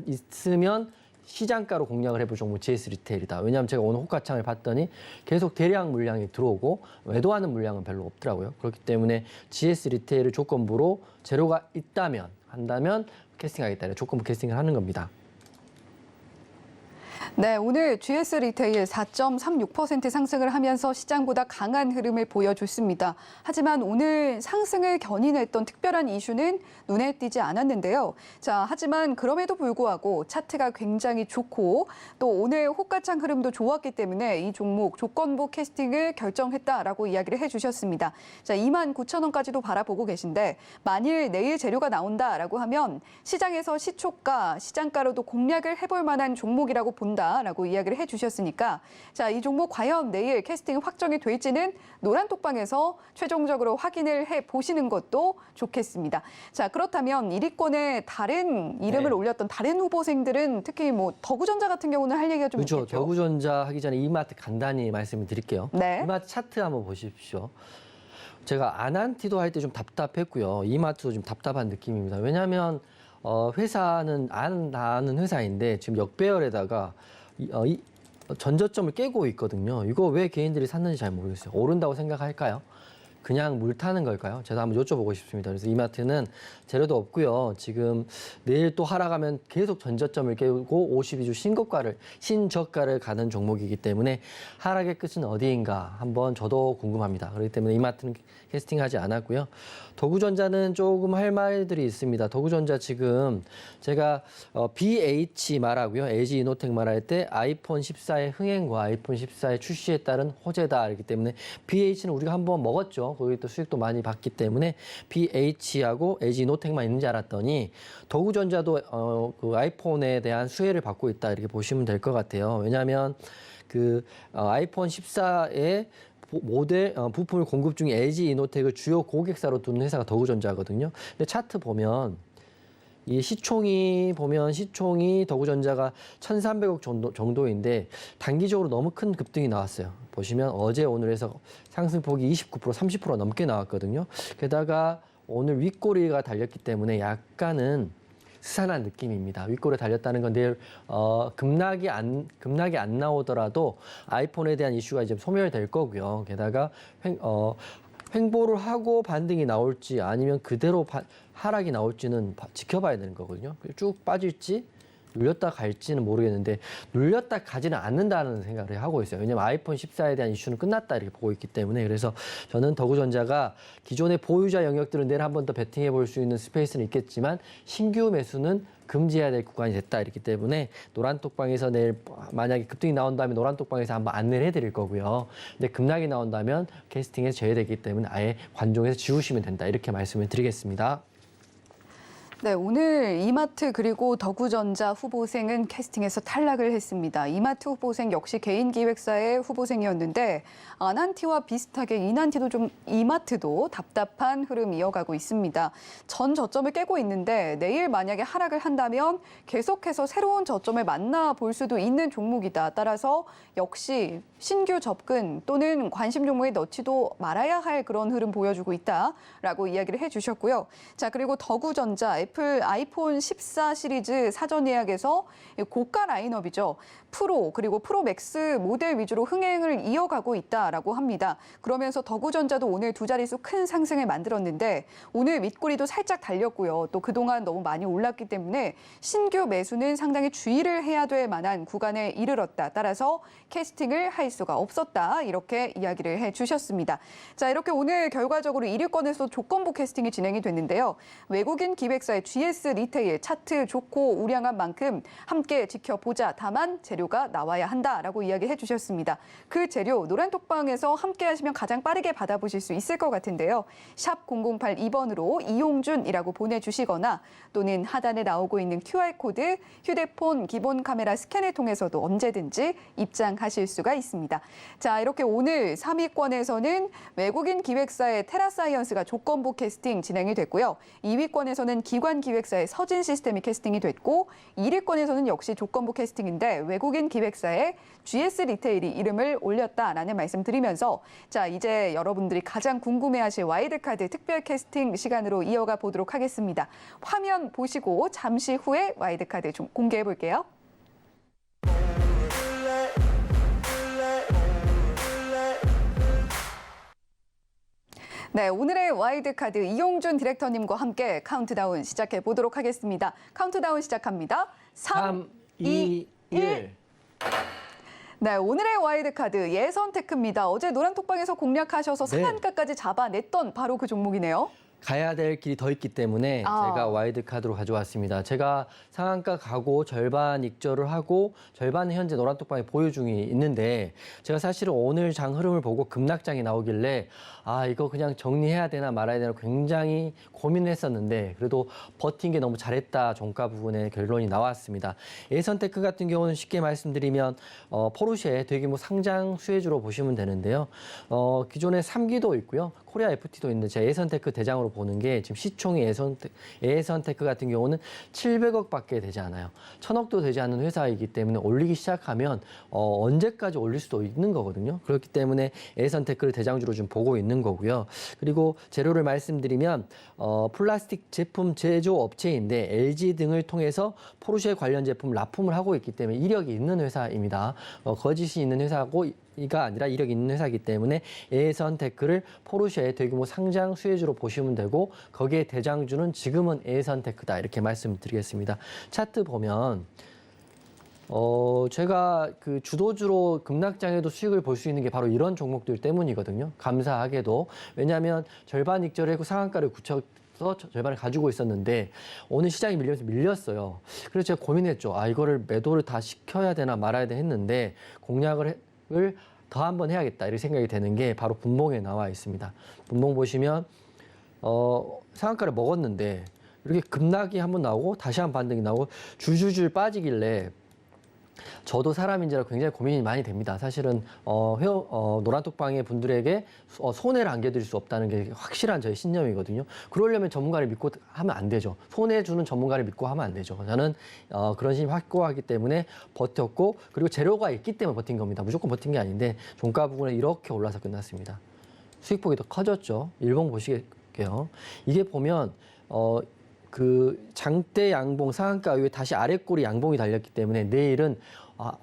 있으면 시장가로 공략을 해볼 종목 GS 리테일이다. 왜냐하면 제가 오늘 호가창을 봤더니 계속 대량 물량이 들어오고 매도하는 물량은 별로 없더라고요. 그렇기 때문에 GS 리테일을 조건부로 재료가 한다면 캐스팅하겠다. 조건부 캐스팅을 하는 겁니다. 네, 오늘 GS 리테일 4.36% 상승을 하면서 시장보다 강한 흐름을 보여줬습니다. 하지만 오늘 상승을 견인했던 특별한 이슈는 눈에 띄지 않았는데요. 자, 하지만 그럼에도 불구하고 차트가 굉장히 좋고 또 오늘 호가창 흐름도 좋았기 때문에 이 종목 조건부 캐스팅을 결정했다라고 이야기를 해주셨습니다. 자, 29,000원까지도 바라보고 계신데 만일 내일 재료가 나온다라고 하면 시장에서 시초가, 시장가로도 공략을 해볼 만한 종목이라고 본다. 라고 이야기를 해주셨으니까 자, 이 종목 과연 내일 캐스팅 확정이 될지는 노란톡방에서 최종적으로 확인을 해보시는 것도 좋겠습니다. 자, 그렇다면 1위권에 다른 이름을 올렸던 다른 후보생들은 특히 뭐 더구전자 같은 경우는 할 얘기가 좀 그렇죠. 있겠죠. 더구전자 하기 전에 이마트 간단히 말씀을 드릴게요. 네. 이마트 차트 한번 보십시오. 제가 아난티도 할 때 좀 답답했고요. 이마트도 좀 답답한 느낌입니다. 왜냐하면 회사는 아는 회사인데 지금 역배열에다가 전저점을 깨고 있거든요. 이거 왜 개인들이 샀는지 잘 모르겠어요. 오른다고 생각할까요? 그냥 물 타는 걸까요? 제가 한번 여쭤보고 싶습니다. 그래서 이마트는 재료도 없고요. 지금 내일 또 하락하면 계속 전저점을 깨고 52주 신저가를 가는 종목이기 때문에 하락의 끝은 어디인가 한번 저도 궁금합니다. 그렇기 때문에 이마트는 캐스팅하지 않았고요. 더구전자는 조금 할 말들이 있습니다. 더구전자 지금 제가 BH 말하고요. LG 이노텍 말할 때 아이폰 14의 흥행과 아이폰 14의 출시에 따른 호재다. 그렇기 때문에 BH는 우리가 한번 먹었죠. 거기 또 수익도 많이 받기 때문에 BH하고 LG 이노텍만 있는지 알았더니 더구전자도 그 아이폰에 대한 수혜를 받고 있다. 이렇게 보시면 될 것 같아요. 왜냐하면 그 아이폰 14의 모델 부품을 공급 중인 LG 이노텍을 주요 고객사로 두는 회사가 더구전자거든요. 근데 차트 보면 이 시총이 더구전자가 1,300억 정도인데 단기적으로 너무 큰 급등이 나왔어요. 보시면 어제 오늘 해서 상승폭이 29%, 30% 넘게 나왔거든요. 게다가 오늘 윗꼬리가 달렸기 때문에 약간은 스산한 느낌입니다. 윗골에 달렸다는 건 내일 급락이 안 나오더라도 아이폰에 대한 이슈가 이제 소멸될 거고요. 게다가 횡보를 하고 반등이 나올지 아니면 그대로 하락이 나올지는 지켜봐야 되는 거거든요. 쭉 빠질지 눌렸다 갈지는 모르겠는데 눌렸다 가지는 않는다는 생각을 하고 있어요. 왜냐하면 아이폰 14에 대한 이슈는 끝났다 이렇게 보고 있기 때문에 그래서 저는 더구전자가 기존의 보유자 영역들은 내일 한 번 더 베팅해 볼 수 있는 스페이스는 있겠지만 신규 매수는 금지해야 될 구간이 됐다 이렇기 때문에 노란톡방에서 내일 만약에 급등이 나온다면 노란톡방에서 한번 안내를 해드릴 거고요. 근데 급락이 나온다면 캐스팅에서 제외되기 때문에 아예 관종에서 지우시면 된다 이렇게 말씀을 드리겠습니다. 네, 오늘 이마트 그리고 더구전자 후보생은 캐스팅에서 탈락을 했습니다. 이마트 후보생 역시 개인 기획사의 후보생이었는데 아난티와 비슷하게 이마트도 답답한 흐름 이어가고 있습니다. 전 저점을 깨고 있는데 내일 만약에 하락을 한다면 계속해서 새로운 저점을 만나볼 수도 있는 종목이다. 따라서 역시 신규 접근 또는 관심 종목에 넣지도 말아야 할 그런 흐름 보여주고 있다라고 이야기를 해주셨고요. 자, 그리고 더구전자 애플 아이폰 14 시리즈 사전 예약에서 고가 라인업이죠. 프로 그리고 프로 맥스 모델 위주로 흥행을 이어가고 있다라고 합니다. 그러면서 더구전자도 오늘 두 자릿수 큰 상승을 만들었는데 오늘 윗꼬리도 살짝 달렸고요. 또 그동안 너무 많이 올랐기 때문에 신규 매수는 상당히 주의를 해야 될 만한 구간에 이르렀다. 따라서 캐스팅을 할 수가 없었다. 이렇게 이야기를 해주셨습니다. 자, 이렇게 오늘 결과적으로 1위권에서 조건부 캐스팅이 진행이 됐는데요. 외국인 기획사의 GS 리테일 차트 좋고 우량한 만큼 함께 지켜보자. 다만 재료가 나와야 한다라고 이야기해 주셨습니다. 그 재료 노란톡방에서 함께 하시면 가장 빠르게 받아보실 수 있을 것 같은데요. 샵 0082번으로 이용준이라고 보내주시거나 또는 하단에 나오고 있는 QR코드 휴대폰 기본 카메라 스캔을 통해서도 언제든지 입장하실 수가 있습니다. 자, 이렇게 오늘 3위권에서는 외국인 기획사의 테라사이언스가 조건부 캐스팅 진행이 됐고요. 2위권에서는 기관 기획사의 서진 시스템이 캐스팅이 됐고 1위권에서는 역시 조건부 캐스팅인데 외국인 기획사의 GS 리테일이 이름을 올렸다라는 말씀 드리면서 자, 이제 여러분들이 가장 궁금해하실 와일드카드 특별 캐스팅 시간으로 이어가 보도록 하겠습니다. 화면 보시고 잠시 후에 와일드카드 좀 공개해 볼게요. 네, 오늘의 와일드카드 이용준 디렉터님과 함께 카운트다운 시작해 보도록 하겠습니다. 카운트다운 시작합니다. 3, 2, 1. 네, 오늘의 와일드카드 예선테크입니다. 어제 노란톡방에서 공략하셔서 네. 상한가까지 잡아냈던 바로 그 종목이네요. 가야 될 길이 더 있기 때문에 제가 와일드 카드로 가져왔습니다. 제가 상한가 가고 절반 익절을 하고 절반은 현재 노란톡방에 보유 중이 있는데 제가 사실은 오늘 장 흐름을 보고 급락장이 나오길래 이거 그냥 정리해야 되나 말아야 되나 굉장히 고민을 했었는데 그래도 버틴 게 너무 잘했다 종가 부분에 결론이 나왔습니다. 예선테크 같은 경우는 쉽게 말씀드리면 포르쉐 대규모 상장 수혜주로 보시면 되는데요. 기존에 3기도 있고요. 코리아 FT도 있는데 제가 예선테크 대장으로 보는 게 지금 시총이 예선테크 같은 경우는 700억밖에 되지 않아요. 1000억도 되지 않는 회사이기 때문에 올리기 시작하면 언제까지 올릴 수도 있는 거거든요. 그렇기 때문에 예선테크를 대장주로 좀 보고 있는 거고요. 그리고 재료를 말씀드리면 플라스틱 제품 제조 업체인데 LG 등을 통해서 포르쉐 관련 제품 납품을 하고 있기 때문에 이력이 있는 회사입니다. 거짓이 있는 회사고 이가 아니라 이력이 있는 회사이기 때문에 예선테크를 포르쉐의 대규모 상장 수혜주로 보시면 되고 거기에 대장주는 지금은 예선테크다 이렇게 말씀드리겠습니다. 차트 보면 제가 그 주도주로 급락장에도 수익을 볼 수 있는 게 바로 이런 종목들 때문이거든요. 감사하게도. 왜냐하면 절반 익절하고 상한가를 굳혀서 절반을 가지고 있었는데 오늘 시장이 밀려서 밀렸어요. 그래서 제가 고민했죠. 이거를 매도를 다 시켜야 되나 말아야 되나 했는데 공략을 더 한번 해야겠다 이렇게 생각이 되는 게 바로 분봉에 나와 있습니다. 분봉 보시면 상한가를 먹었는데 이렇게 급락이 한번 나오고 다시 한번 반등이 나오고 줄줄줄 빠지길래 저도 사람인지라 굉장히 고민이 많이 됩니다. 사실은 노란톡방의 분들에게 손해를 안겨드릴 수 없다는 게 확실한 저의 신념이거든요. 그러려면 전문가를 믿고 하면 안 되죠. 손해주는 전문가를 믿고 하면 안 되죠. 저는 그런 신념이 확고하기 때문에 버텼고 그리고 재료가 있기 때문에 버틴 겁니다. 무조건 버틴 게 아닌데 종가 부분에 이렇게 올라서 끝났습니다. 수익폭이 더 커졌죠. 일봉 보시게요. 이게 보면 그 장대 양봉 상한가 이후에 다시 아래꼬리 양봉이 달렸기 때문에 내일은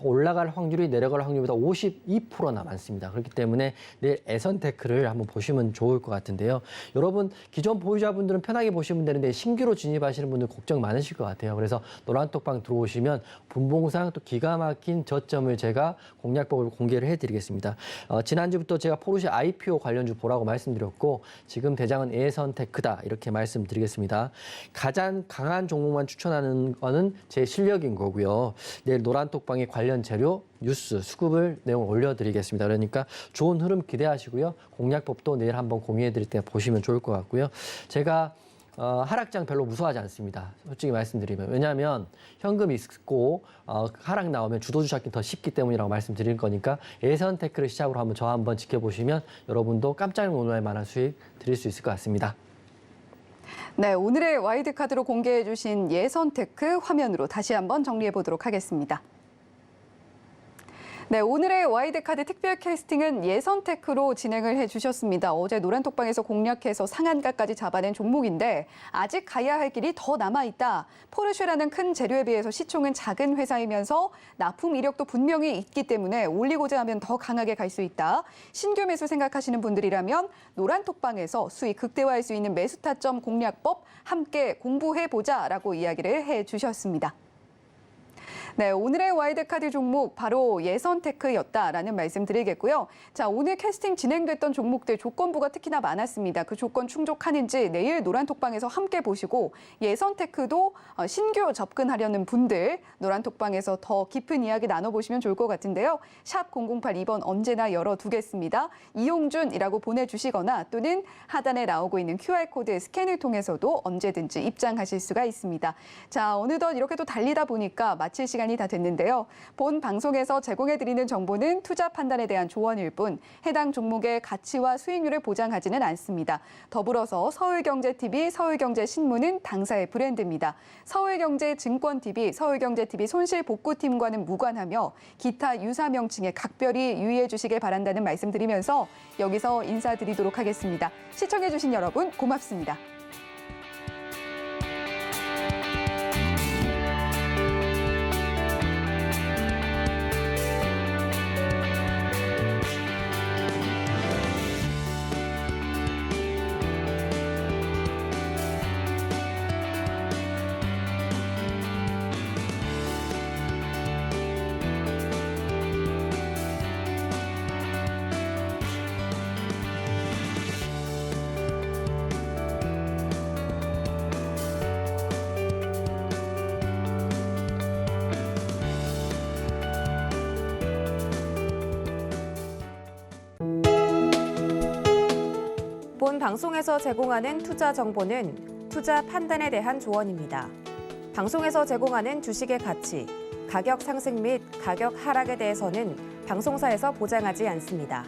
올라갈 확률이 내려갈 확률보다 52%나 많습니다. 그렇기 때문에 내일 예선테크를 한번 보시면 좋을 것 같은데요. 여러분 기존 보유자분들은 편하게 보시면 되는데 신규로 진입하시는 분들 걱정 많으실 것 같아요. 그래서 노란톡방 들어오시면 분봉상 또 기가 막힌 저점을 제가 공략법을 공개를 해드리겠습니다. 지난주부터 제가 포르쉐 IPO 관련주 보라고 말씀드렸고 지금 대장은 예선테크다 이렇게 말씀드리겠습니다. 가장 강한 종목만 추천하는 거는 제 실력인 거고요. 내일 노란톡방에 관련 재료, 뉴스, 수급을 내용을 올려드리겠습니다. 그러니까 좋은 흐름 기대하시고요. 공략법도 내일 한번 공유해드릴 때 보시면 좋을 것 같고요. 제가 하락장 별로 무서워하지 않습니다. 솔직히 말씀드리면. 왜냐하면 현금이 있고 하락 나오면 주도주 찾기 더 쉽기 때문이라고 말씀드릴 거니까 예선테크를 시작으로 한번 지켜보시면 여러분도 깜짝 놀랄 만한 수익 드릴 수 있을 것 같습니다. 네, 오늘의 와일드카드로 공개해 주신 예선테크 화면으로 다시 한번 정리해 보도록 하겠습니다. 네, 오늘의 와일드카드 특별 캐스팅은 예선테크로 진행을 해주셨습니다. 어제 노란톡방에서 공략해서 상한가까지 잡아낸 종목인데 아직 가야 할 길이 더 남아있다. 포르쉐라는 큰 재료에 비해서 시총은 작은 회사이면서 납품 이력도 분명히 있기 때문에 올리고자 하면 더 강하게 갈 수 있다. 신규 매수 생각하시는 분들이라면 노란톡방에서 수익 극대화할 수 있는 매수 타점 공략법 함께 공부해보자라고 이야기를 해주셨습니다. 네, 오늘의 와이드카드 종목 바로 예선테크였다라는 말씀 드리겠고요. 자, 오늘 캐스팅 진행됐던 종목들 조건부가 특히나 많았습니다. 그 조건 충족하는지 내일 노란톡방에서 함께 보시고 예선테크도 신규 접근하려는 분들 노란톡방에서 더 깊은 이야기 나눠보시면 좋을 것 같은데요. 샵 008 2번 언제나 열어두겠습니다. 이용준이라고 보내주시거나 또는 하단에 나오고 있는 QR코드 스캔을 통해서도 언제든지 입장하실 수가 있습니다. 자, 어느덧 이렇게 또 달리다 보니까 마칠 시간이 다 됐는데요. 본 방송에서 제공해드리는 정보는 투자 판단에 대한 조언일 뿐 해당 종목의 가치와 수익률을 보장하지는 않습니다. 더불어서 서울경제TV, 서울경제신문은 당사의 브랜드입니다. 서울경제증권TV, 서울경제TV 손실복구팀과는 무관하며 기타 유사 명칭에 각별히 유의해 주시길 바란다는 말씀드리면서 여기서 인사드리도록 하겠습니다. 시청해주신 여러분 고맙습니다. 본 방송에서 제공하는 투자 정보는 투자 판단에 대한 조언입니다. 방송에서 제공하는 주식의 가치, 가격 상승 및 가격 하락에 대해서는 방송사에서 보장하지 않습니다.